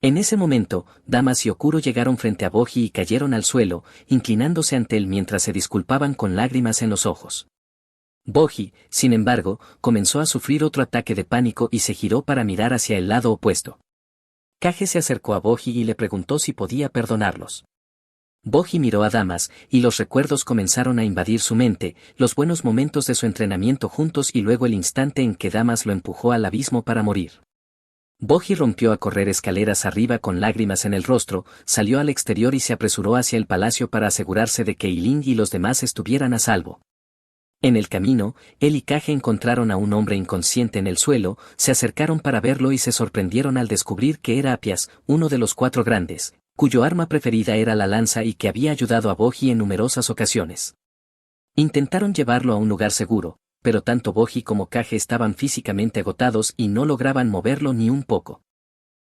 En ese momento, Damas y Okuro llegaron frente a Boji y cayeron al suelo, inclinándose ante él mientras se disculpaban con lágrimas en los ojos. Boji, sin embargo, comenzó a sufrir otro ataque de pánico y se giró para mirar hacia el lado opuesto. Kage se acercó a Boji y le preguntó si podía perdonarlos. Boji miró a Damas, y los recuerdos comenzaron a invadir su mente, los buenos momentos de su entrenamiento juntos y luego el instante en que Damas lo empujó al abismo para morir. Boji rompió a correr escaleras arriba con lágrimas en el rostro, salió al exterior y se apresuró hacia el palacio para asegurarse de que Eiling y los demás estuvieran a salvo. En el camino, él y Kage encontraron a un hombre inconsciente en el suelo, se acercaron para verlo y se sorprendieron al descubrir que era Apias, uno de los 4 grandes, cuyo arma preferida era la lanza y que había ayudado a Boji en numerosas ocasiones. Intentaron llevarlo a un lugar seguro, pero tanto Boji como Kage estaban físicamente agotados y no lograban moverlo ni un poco.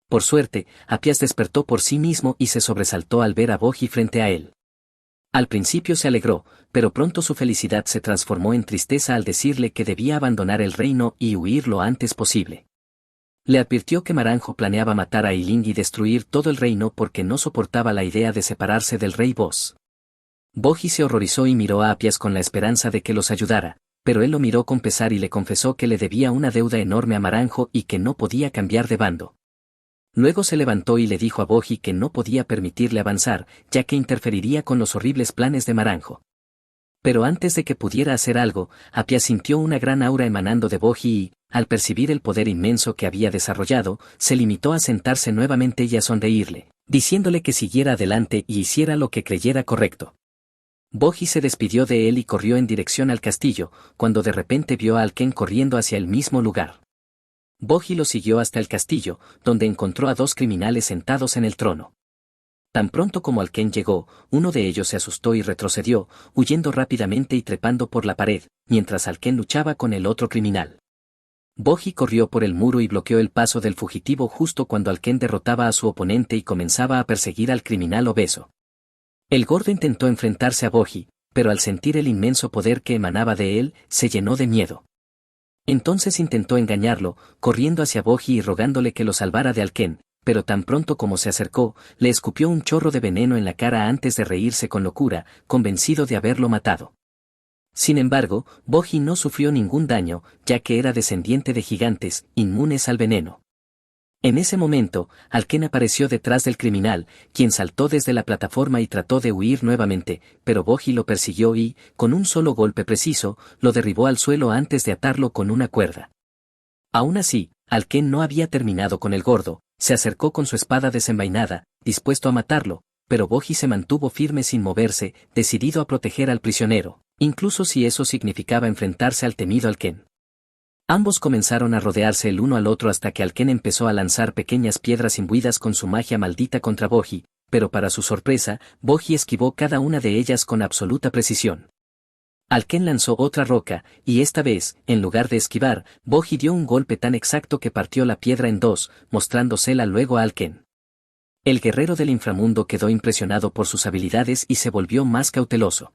Por suerte, Apias despertó por sí mismo y se sobresaltó al ver a Boji frente a él. Al principio se alegró, pero pronto su felicidad se transformó en tristeza al decirle que debía abandonar el reino y huir lo antes posible. Le advirtió que Maranjo planeaba matar a Eiling y destruir todo el reino porque no soportaba la idea de separarse del rey Boss. Boji se horrorizó y miró a Apias con la esperanza de que los ayudara, pero él lo miró con pesar y le confesó que le debía una deuda enorme a Maranjo y que no podía cambiar de bando. Luego se levantó y le dijo a Boji que no podía permitirle avanzar, ya que interferiría con los horribles planes de Maranjo. Pero antes de que pudiera hacer algo, Apias sintió una gran aura emanando de Boji y, al percibir el poder inmenso que había desarrollado, se limitó a sentarse nuevamente y a sonreírle, diciéndole que siguiera adelante y hiciera lo que creyera correcto. Boji se despidió de él y corrió en dirección al castillo, cuando de repente vio a Alken corriendo hacia el mismo lugar. Boji lo siguió hasta el castillo, donde encontró a 2 criminales sentados en el trono. Tan pronto como Alken llegó, uno de ellos se asustó y retrocedió, huyendo rápidamente y trepando por la pared, mientras Alken luchaba con el otro criminal. Boji corrió por el muro y bloqueó el paso del fugitivo justo cuando Alken derrotaba a su oponente y comenzaba a perseguir al criminal obeso. El gordo intentó enfrentarse a Boji, pero al sentir el inmenso poder que emanaba de él, se llenó de miedo. Entonces intentó engañarlo, corriendo hacia Boji y rogándole que lo salvara de Alken, pero tan pronto como se acercó, le escupió un chorro de veneno en la cara antes de reírse con locura, convencido de haberlo matado. Sin embargo, Boji no sufrió ningún daño, ya que era descendiente de gigantes, inmunes al veneno. En ese momento, Alken apareció detrás del criminal, quien saltó desde la plataforma y trató de huir nuevamente, pero Boji lo persiguió y, con un solo golpe preciso, lo derribó al suelo antes de atarlo con una cuerda. Aún así, Alken no había terminado con el gordo, se acercó con su espada desenvainada, dispuesto a matarlo, pero Boji se mantuvo firme sin moverse, decidido a proteger al prisionero, incluso si eso significaba enfrentarse al temido Alken. Ambos comenzaron a rodearse el uno al otro hasta que Alken empezó a lanzar pequeñas piedras imbuidas con su magia maldita contra Boji, pero para su sorpresa, Boji esquivó cada una de ellas con absoluta precisión. Alken lanzó otra roca, y esta vez, en lugar de esquivar, Boji dio un golpe tan exacto que partió la piedra en 2, mostrándosela luego a Alken. El guerrero del inframundo quedó impresionado por sus habilidades y se volvió más cauteloso.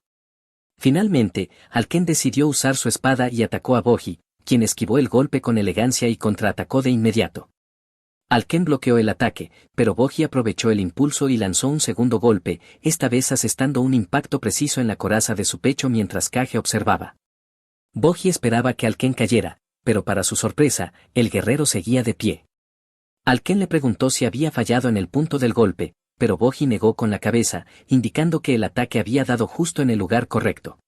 Finalmente, Alken decidió usar su espada y atacó a Boji, quien esquivó el golpe con elegancia y contraatacó de inmediato. Alken bloqueó el ataque, pero Boji aprovechó el impulso y lanzó un segundo golpe, esta vez asestando un impacto preciso en la coraza de su pecho mientras Kage observaba. Boji esperaba que Alken cayera, pero para su sorpresa, el guerrero seguía de pie. Alken le preguntó si había fallado en el punto del golpe, pero Boji negó con la cabeza, indicando que el ataque había dado justo en el lugar correcto.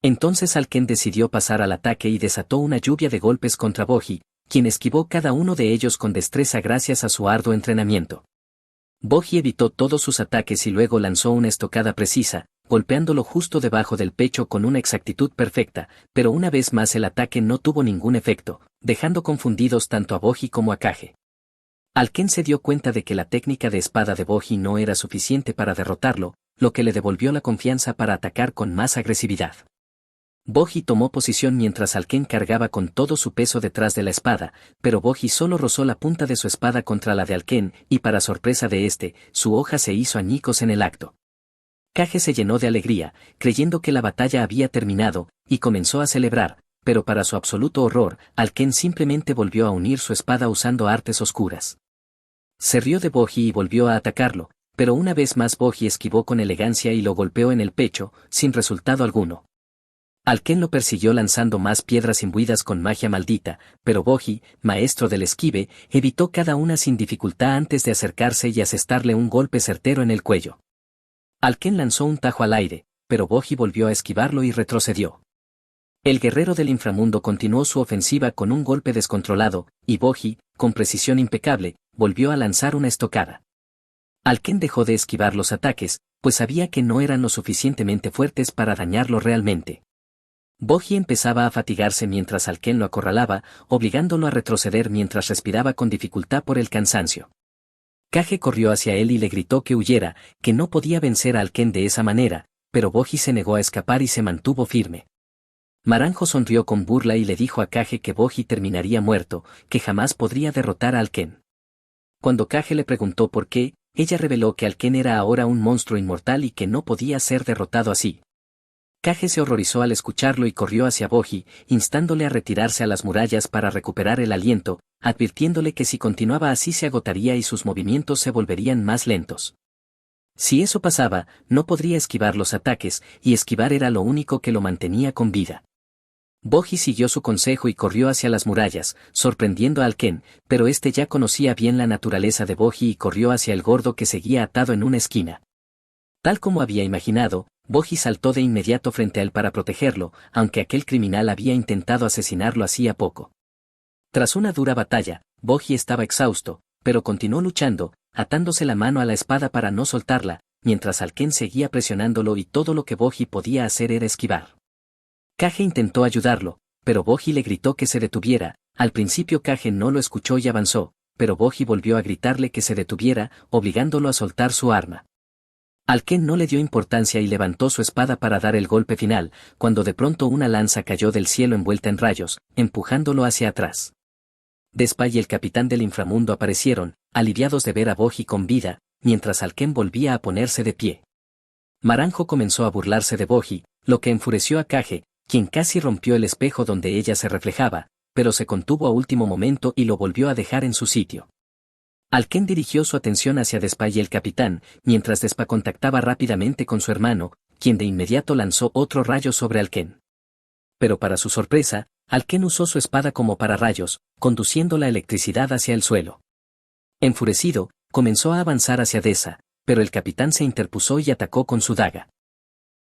Entonces Alken decidió pasar al ataque y desató una lluvia de golpes contra Boji, quien esquivó cada uno de ellos con destreza gracias a su arduo entrenamiento. Boji evitó todos sus ataques y luego lanzó una estocada precisa, golpeándolo justo debajo del pecho con una exactitud perfecta, pero una vez más el ataque no tuvo ningún efecto, dejando confundidos tanto a Boji como a Kage. Alken se dio cuenta de que la técnica de espada de Boji no era suficiente para derrotarlo, lo que le devolvió la confianza para atacar con más agresividad. Boji tomó posición mientras Alken cargaba con todo su peso detrás de la espada, pero Boji solo rozó la punta de su espada contra la de Alken, y para sorpresa de este, su hoja se hizo añicos en el acto. Kage se llenó de alegría, creyendo que la batalla había terminado, y comenzó a celebrar, pero para su absoluto horror, Alken simplemente volvió a unir su espada usando artes oscuras. Se rió de Boji y volvió a atacarlo, pero una vez más Boji esquivó con elegancia y lo golpeó en el pecho, sin resultado alguno. Alken lo persiguió lanzando más piedras imbuidas con magia maldita, pero Boji, maestro del esquive, evitó cada una sin dificultad antes de acercarse y asestarle un golpe certero en el cuello. Alken lanzó un tajo al aire, pero Boji volvió a esquivarlo y retrocedió. El guerrero del inframundo continuó su ofensiva con un golpe descontrolado, y Boji, con precisión impecable, volvió a lanzar una estocada. Alken dejó de esquivar los ataques, pues sabía que no eran lo suficientemente fuertes para dañarlo realmente. Boji empezaba a fatigarse mientras Alken lo acorralaba, obligándolo a retroceder mientras respiraba con dificultad por el cansancio. Kage corrió hacia él y le gritó que huyera, que no podía vencer a Alken de esa manera, pero Boji se negó a escapar y se mantuvo firme. Maranjo sonrió con burla y le dijo a Kage que Boji terminaría muerto, que jamás podría derrotar a Alken. Cuando Kage le preguntó por qué, ella reveló que Alken era ahora un monstruo inmortal y que no podía ser derrotado así. Kage se horrorizó al escucharlo y corrió hacia Boji, instándole a retirarse a las murallas para recuperar el aliento, advirtiéndole que si continuaba así se agotaría y sus movimientos se volverían más lentos. Si eso pasaba, no podría esquivar los ataques, y esquivar era lo único que lo mantenía con vida. Boji siguió su consejo y corrió hacia las murallas, sorprendiendo a Alken, pero este ya conocía bien la naturaleza de Boji y corrió hacia el gordo que seguía atado en una esquina. Tal como había imaginado, Boji saltó de inmediato frente a él para protegerlo, aunque aquel criminal había intentado asesinarlo hacía poco. Tras una dura batalla, Boji estaba exhausto, pero continuó luchando, atándose la mano a la espada para no soltarla, mientras Alken seguía presionándolo y todo lo que Boji podía hacer era esquivar. Kage intentó ayudarlo, pero Boji le gritó que se detuviera. Al principio Kage no lo escuchó y avanzó, pero Boji volvió a gritarle que se detuviera, obligándolo a soltar su arma. Alken no le dio importancia y levantó su espada para dar el golpe final, cuando de pronto una lanza cayó del cielo envuelta en rayos, empujándolo hacia atrás. Despa y el capitán del inframundo aparecieron, aliviados de ver a Boji con vida, mientras Alken volvía a ponerse de pie. Maranjo comenzó a burlarse de Boji, lo que enfureció a Kage, quien casi rompió el espejo donde ella se reflejaba, pero se contuvo a último momento y lo volvió a dejar en su sitio. Alken dirigió su atención hacia Despa y el capitán, mientras Despa contactaba rápidamente con su hermano, quien de inmediato lanzó otro rayo sobre Alken. Pero para su sorpresa, Alken usó su espada como pararrayos, conduciendo la electricidad hacia el suelo. Enfurecido, comenzó a avanzar hacia Desa, pero el capitán se interpuso y atacó con su daga.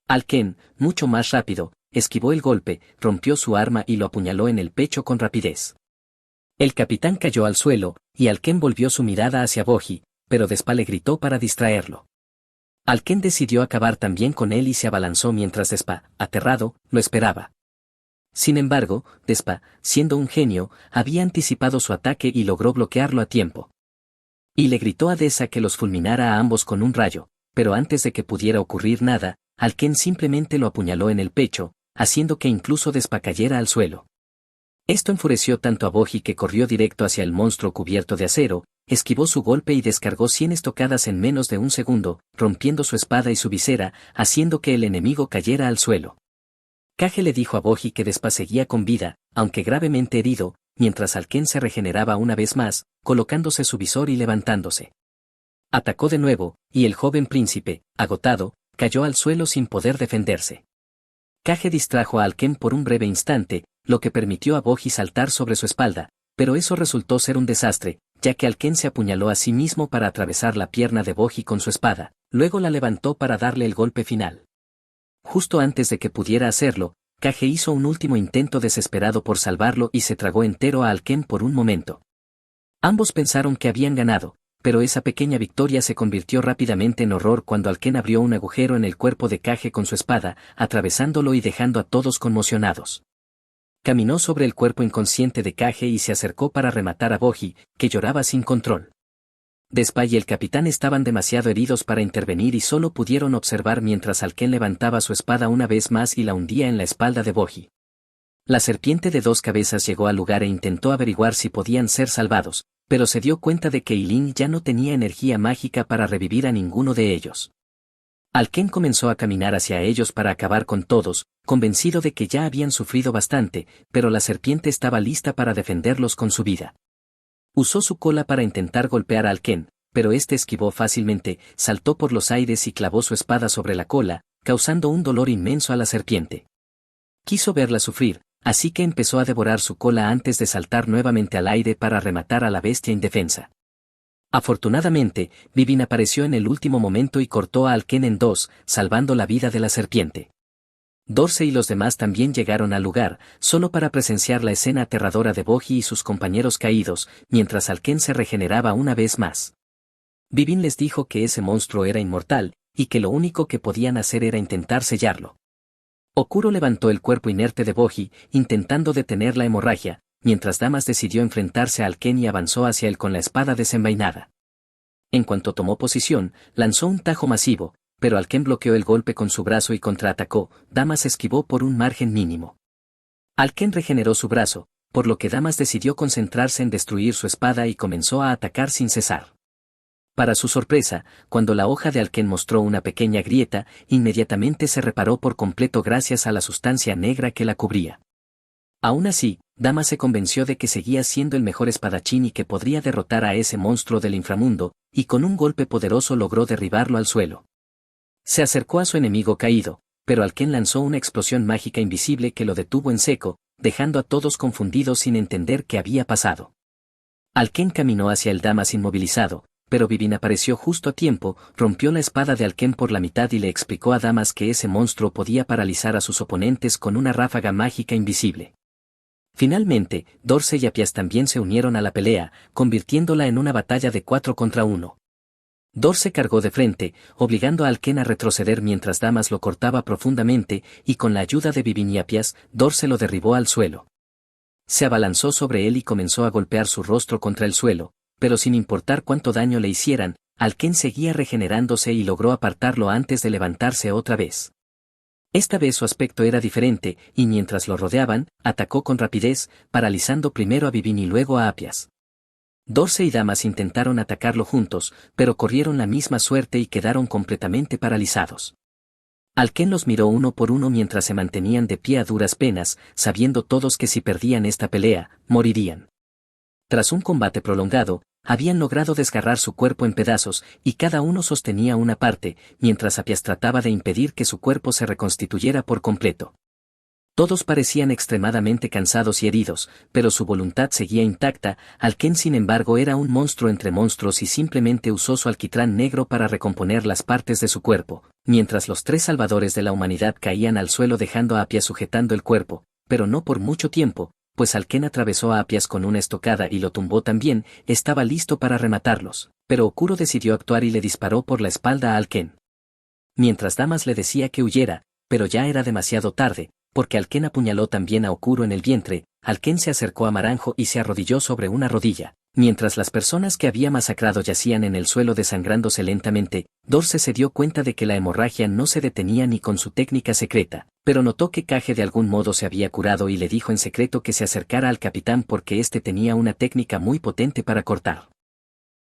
Alken, mucho más rápido, esquivó el golpe, rompió su arma y lo apuñaló en el pecho con rapidez. El capitán cayó al suelo, y Alken volvió su mirada hacia Boji, pero Despa le gritó para distraerlo. Alken decidió acabar también con él y se abalanzó mientras Despa, aterrado, lo esperaba. Sin embargo, Despa, siendo un genio, había anticipado su ataque y logró bloquearlo a tiempo. Y le gritó a Desa que los fulminara a ambos con un rayo, pero antes de que pudiera ocurrir nada, Alken simplemente lo apuñaló en el pecho, haciendo que incluso Despa cayera al suelo. Esto enfureció tanto a Boji que corrió directo hacia el monstruo cubierto de acero, esquivó su golpe y descargó 100 estocadas en menos de un segundo, rompiendo su espada y su visera, haciendo que el enemigo cayera al suelo. Kage le dijo a Boji que Despa seguía con vida, aunque gravemente herido, mientras Alken se regeneraba una vez más, colocándose su visor y levantándose. Atacó de nuevo, y el joven príncipe, agotado, cayó al suelo sin poder defenderse. Kage distrajo a Alken por un breve instante, lo que permitió a Boji saltar sobre su espalda, pero eso resultó ser un desastre, ya que Alken se apuñaló a sí mismo para atravesar la pierna de Boji con su espada, luego la levantó para darle el golpe final. Justo antes de que pudiera hacerlo, Kage hizo un último intento desesperado por salvarlo y se tragó entero a Alken por un momento. Ambos pensaron que habían ganado, pero esa pequeña victoria se convirtió rápidamente en horror cuando Alken abrió un agujero en el cuerpo de Kage con su espada, atravesándolo y dejando a todos conmocionados. Caminó sobre el cuerpo inconsciente de Kage y se acercó para rematar a Boji, que lloraba sin control. Despa y el capitán estaban demasiado heridos para intervenir y solo pudieron observar mientras Alken levantaba su espada una vez más y la hundía en la espalda de Boji. La serpiente de 2 cabezas llegó al lugar e intentó averiguar si podían ser salvados, pero se dio cuenta de que Eileen ya no tenía energía mágica para revivir a ninguno de ellos. Alken comenzó a caminar hacia ellos para acabar con todos, convencido de que ya habían sufrido bastante, pero la serpiente estaba lista para defenderlos con su vida. Usó su cola para intentar golpear a Alken, pero este esquivó fácilmente, saltó por los aires y clavó su espada sobre la cola, causando un dolor inmenso a la serpiente. Quiso verla sufrir, así que empezó a devorar su cola antes de saltar nuevamente al aire para rematar a la bestia indefensa. Afortunadamente, Vivin apareció en el último momento y cortó a Alken en dos, salvando la vida de la serpiente. Dorsey y los demás también llegaron al lugar, solo para presenciar la escena aterradora de Boji y sus compañeros caídos, mientras Alken se regeneraba una vez más. Vivin les dijo que ese monstruo era inmortal, y que lo único que podían hacer era intentar sellarlo. Okuro levantó el cuerpo inerte de Boji, intentando detener la hemorragia, mientras Damas decidió enfrentarse a Alken y avanzó hacia él con la espada desenvainada. En cuanto tomó posición, lanzó un tajo masivo, pero Alken bloqueó el golpe con su brazo y contraatacó. Damas esquivó por un margen mínimo. Alken regeneró su brazo, por lo que Damas decidió concentrarse en destruir su espada y comenzó a atacar sin cesar. Para su sorpresa, cuando la hoja de Alken mostró una pequeña grieta, inmediatamente se reparó por completo gracias a la sustancia negra que la cubría. Aún así, Damas se convenció de que seguía siendo el mejor espadachín y que podría derrotar a ese monstruo del inframundo, y con un golpe poderoso logró derribarlo al suelo. Se acercó a su enemigo caído, pero Alken lanzó una explosión mágica invisible que lo detuvo en seco, dejando a todos confundidos sin entender qué había pasado. Alken caminó hacia el Damas inmovilizado, pero Vivin apareció justo a tiempo, rompió la espada de Alken por la mitad y le explicó a Damas que ese monstruo podía paralizar a sus oponentes con una ráfaga mágica invisible. Finalmente, Dorsey y Apias también se unieron a la pelea, convirtiéndola en una batalla de 4 contra 1. Dorsey cargó de frente, obligando a Alken a retroceder mientras Damas lo cortaba profundamente, y con la ayuda de Vivin y Apias, Dorsey lo derribó al suelo. Se abalanzó sobre él y comenzó a golpear su rostro contra el suelo, pero sin importar cuánto daño le hicieran, Alken seguía regenerándose y logró apartarlo antes de levantarse otra vez. Esta vez su aspecto era diferente, y mientras lo rodeaban, atacó con rapidez, paralizando primero a Vivin y luego a Apias. Dorsey y Damas intentaron atacarlo juntos, pero corrieron la misma suerte y quedaron completamente paralizados. Alken los miró uno por uno mientras se mantenían de pie a duras penas, sabiendo todos que si perdían esta pelea, morirían. Tras un combate prolongado, habían logrado desgarrar su cuerpo en pedazos, y cada uno sostenía una parte, mientras Apias trataba de impedir que su cuerpo se reconstituyera por completo. Todos parecían extremadamente cansados y heridos, pero su voluntad seguía intacta. Alken sin embargo era un monstruo entre monstruos y simplemente usó su alquitrán negro para recomponer las partes de su cuerpo, mientras los 3 salvadores de la humanidad caían al suelo dejando a Apias sujetando el cuerpo, pero no por mucho tiempo, pues Alken atravesó a Apias con una estocada y lo tumbó también. Estaba listo para rematarlos, pero Okuro decidió actuar y le disparó por la espalda a Alken. Mientras Damas le decía que huyera, pero ya era demasiado tarde, porque Alken apuñaló también a Okuro en el vientre. Alken se acercó a Maranjo y se arrodilló sobre una rodilla, mientras las personas que había masacrado yacían en el suelo desangrándose lentamente. Dorsey se dio cuenta de que la hemorragia no se detenía ni con su técnica secreta, pero notó que Kage de algún modo se había curado y le dijo en secreto que se acercara al capitán porque éste tenía una técnica muy potente para cortar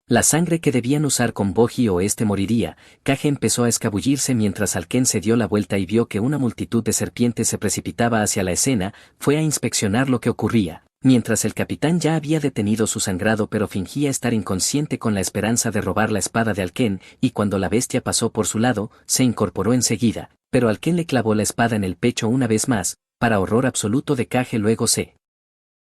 la sangre que debían usar con Boji o este moriría. Kage empezó a escabullirse mientras Alken se dio la vuelta y vio que una multitud de serpientes se precipitaba hacia la escena. Fue a inspeccionar lo que ocurría, mientras el capitán ya había detenido su sangrado pero fingía estar inconsciente con la esperanza de robar la espada de Alken, y cuando la bestia pasó por su lado, se incorporó enseguida, pero Alken le clavó la espada en el pecho una vez más, para horror absoluto de Kage. Luego se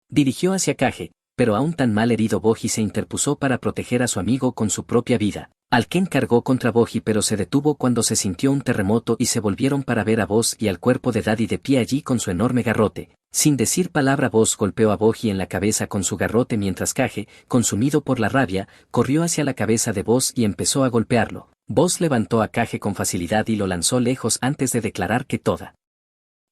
dirigió hacia Kage, pero aún tan mal herido Boji se interpuso para proteger a su amigo con su propia vida. Alken cargó contra Boji pero se detuvo cuando se sintió un terremoto y se volvieron para ver a Boss y al cuerpo de Daddy de pie allí con su enorme garrote. Sin decir palabra Boss golpeó a Boji en la cabeza con su garrote mientras Kage, consumido por la rabia, corrió hacia la cabeza de Boss y empezó a golpearlo. Boss levantó a Kage con facilidad y lo lanzó lejos antes de declarar que toda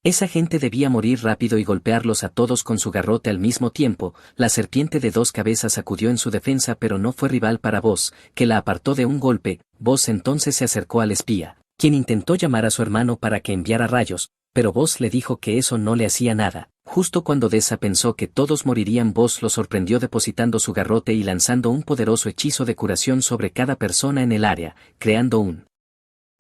esa gente debía morir rápido y golpearlos a todos con su garrote al mismo tiempo. La serpiente de 2 cabezas acudió en su defensa pero no fue rival para Boss, que la apartó de un golpe. Boss entonces se acercó al espía, quien intentó llamar a su hermano para que enviara rayos, pero Boss le dijo que eso no le hacía nada. Justo cuando Deza pensó que todos morirían, Boss lo sorprendió depositando su garrote y lanzando un poderoso hechizo de curación sobre cada persona en el área, creando un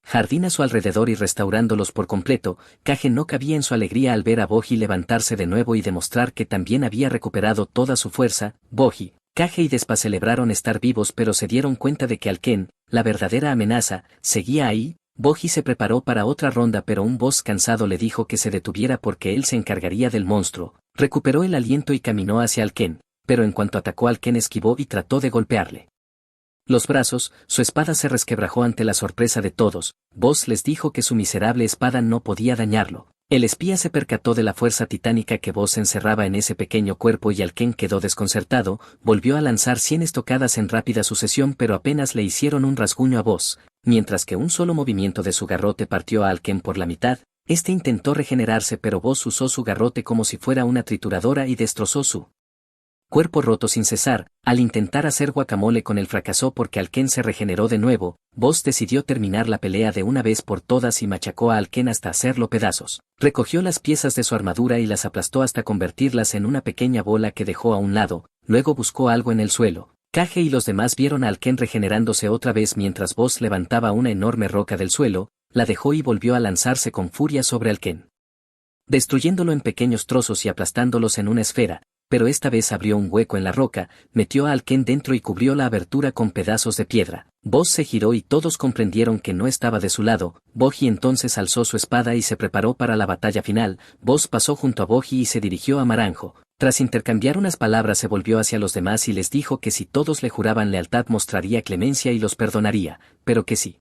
jardín a su alrededor y restaurándolos por completo. Kage no cabía en su alegría al ver a Boji levantarse de nuevo y demostrar que también había recuperado toda su fuerza. Boji, Kage y Despa celebraron estar vivos pero se dieron cuenta de que Alken, la verdadera amenaza, seguía ahí. Boji se preparó para otra ronda pero un Boss cansado le dijo que se detuviera porque él se encargaría del monstruo. Recuperó el aliento y caminó hacia Alken, pero en cuanto atacó Alken esquivó y trató de golpearle. los brazos, su espada se resquebrajó ante la sorpresa de todos. Voss les dijo que su miserable espada no podía dañarlo. El espía se percató de la fuerza titánica que Voss encerraba en ese pequeño cuerpo y Alken quedó desconcertado, volvió a lanzar 100 estocadas en rápida sucesión pero apenas le hicieron un rasguño a Voss, mientras que un solo movimiento de su garrote partió a Alken por la mitad. Este intentó regenerarse pero Voss usó su garrote como si fuera una trituradora y destrozó su cuerpo roto sin cesar. Al intentar hacer guacamole con él fracasó porque Alken se regeneró de nuevo. Voss decidió terminar la pelea de una vez por todas y machacó a Alken hasta hacerlo pedazos. Recogió las piezas de su armadura y las aplastó hasta convertirlas en una pequeña bola que dejó a un lado, luego buscó algo en el suelo. Kage y los demás vieron a Alken regenerándose otra vez mientras Voss levantaba una enorme roca del suelo, la dejó y volvió a lanzarse con furia sobre Alken, destruyéndolo en pequeños trozos y aplastándolos en una esfera. Pero esta vez abrió un hueco en la roca, metió a Alken dentro y cubrió la abertura con pedazos de piedra. Voss se giró y todos comprendieron que no estaba de su lado. Boggy entonces alzó su espada y se preparó para la batalla final. Voss pasó junto a Boggy y se dirigió a Maranjo. Tras intercambiar unas palabras se volvió hacia los demás y les dijo que si todos le juraban lealtad mostraría clemencia y los perdonaría, pero que si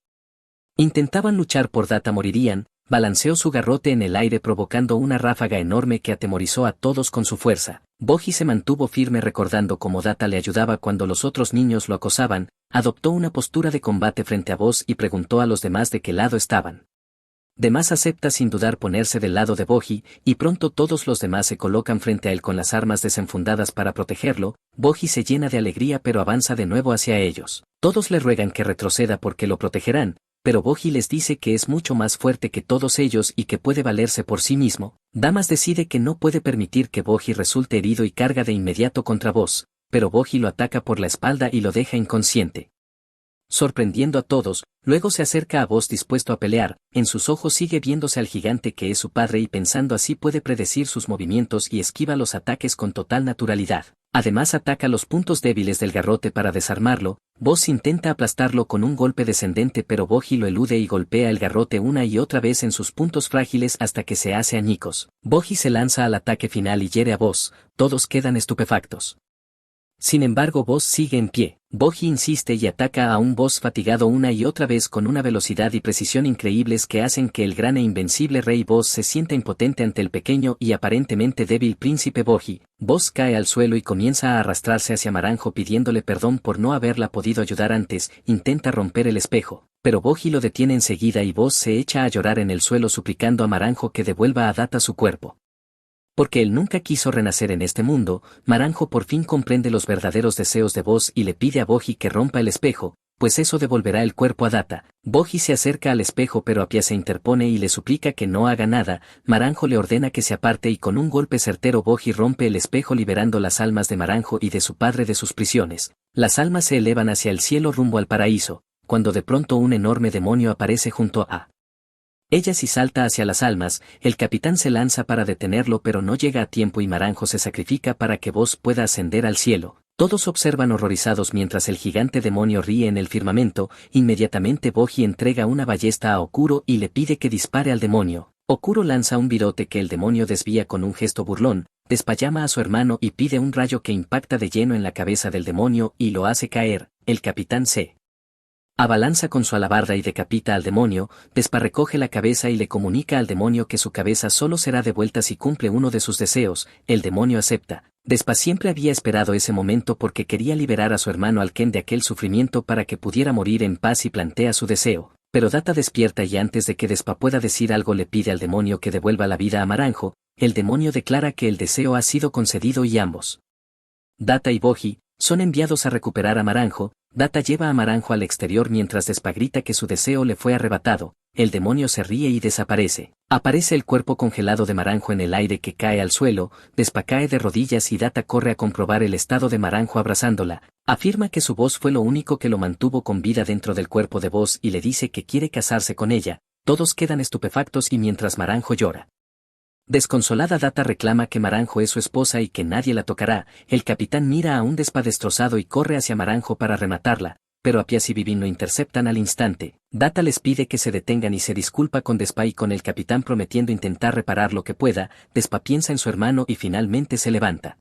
intentaban luchar por Data morirían. Balanceó su garrote en el aire provocando una ráfaga enorme que atemorizó a todos con su fuerza. Boggy se mantuvo firme recordando cómo Data le ayudaba cuando los otros niños lo acosaban, adoptó una postura de combate frente a Voss y preguntó a los demás de qué lado estaban. Demás acepta sin dudar ponerse del lado de Boggy, y pronto todos los demás se colocan frente a él con las armas desenfundadas para protegerlo. Boggy se llena de alegría pero avanza de nuevo hacia ellos. Todos le ruegan que retroceda porque lo protegerán, pero Boggy les dice que es mucho más fuerte que todos ellos y que puede valerse por sí mismo. Damas decide que no puede permitir que Boggy resulte herido y carga de inmediato contra Voss, pero Boggy lo ataca por la espalda y lo deja inconsciente, sorprendiendo a todos. Luego se acerca a Voss dispuesto a pelear, en sus ojos sigue viéndose al gigante que es su padre y pensando así puede predecir sus movimientos y esquiva los ataques con total naturalidad. Además ataca los puntos débiles del garrote para desarmarlo. Voss intenta aplastarlo con un golpe descendente pero Boggy lo elude y golpea el garrote una y otra vez en sus puntos frágiles hasta que se hace añicos. Boggy se lanza al ataque final y hiere a Voss, todos quedan estupefactos. Sin embargo Voss sigue en pie. Boggy insiste y ataca a un Voss fatigado una y otra vez con una velocidad y precisión increíbles que hacen que el gran e invencible rey Voss se sienta impotente ante el pequeño y aparentemente débil príncipe Boggy. Voss cae al suelo y comienza a arrastrarse hacia Maranjo pidiéndole perdón por no haberla podido ayudar antes. Intenta romper el espejo, pero Boggy lo detiene enseguida y Voss se echa a llorar en el suelo suplicando a Maranjo que devuelva a Data su cuerpo. Porque él nunca quiso renacer en este mundo. Maranjo por fin comprende los verdaderos deseos de Voss y le pide a Boggy que rompa el espejo, pues eso devolverá el cuerpo a Data. Boggy se acerca al espejo pero Apia se interpone y le suplica que no haga nada. Maranjo le ordena que se aparte y con un golpe certero Boggy rompe el espejo liberando las almas de Maranjo y de su padre de sus prisiones. Las almas se elevan hacia el cielo rumbo al paraíso, cuando de pronto un enorme demonio aparece junto a ellas y salta hacia las almas. El capitán se lanza para detenerlo pero no llega a tiempo y Maranjo se sacrifica para que Voss pueda ascender al cielo. Todos observan horrorizados mientras el gigante demonio ríe en el firmamento. Inmediatamente Boggy entrega una ballesta a Okuro y le pide que dispare al demonio. Okuro lanza un virote que el demonio desvía con un gesto burlón, despallama a su hermano y pide un rayo que impacta de lleno en la cabeza del demonio y lo hace caer. El capitán se abalanza con su alabarda y decapita al demonio, desparrecoge la cabeza y le comunica al demonio que su cabeza solo será devuelta si cumple uno de sus deseos. El demonio acepta. Despa siempre había esperado ese momento porque quería liberar a su hermano Alken de aquel sufrimiento para que pudiera morir en paz y plantea su deseo. Pero Data despierta y antes de que Despa pueda decir algo le pide al demonio que devuelva la vida a Maranjo. El demonio declara que el deseo ha sido concedido y ambos, Data y Boggy, son enviados a recuperar a Maranjo. Data lleva a Maranjo al exterior mientras Despa grita que su deseo le fue arrebatado. El demonio se ríe y desaparece. Aparece el cuerpo congelado de Maranjo en el aire que cae al suelo. Despa cae de rodillas y Data corre a comprobar el estado de Maranjo abrazándola. Afirma que su voz fue lo único que lo mantuvo con vida dentro del cuerpo de Voss y le dice que quiere casarse con ella. Todos quedan estupefactos y mientras Maranjo llora, desconsolada Data reclama que Maranjo es su esposa y que nadie la tocará. El capitán mira a un Despa destrozado y corre hacia Maranjo para rematarla, pero Apias y Vivin lo interceptan al instante. Data les pide que se detengan y se disculpa con Despa y con el capitán prometiendo intentar reparar lo que pueda. Despa piensa en su hermano y finalmente se levanta.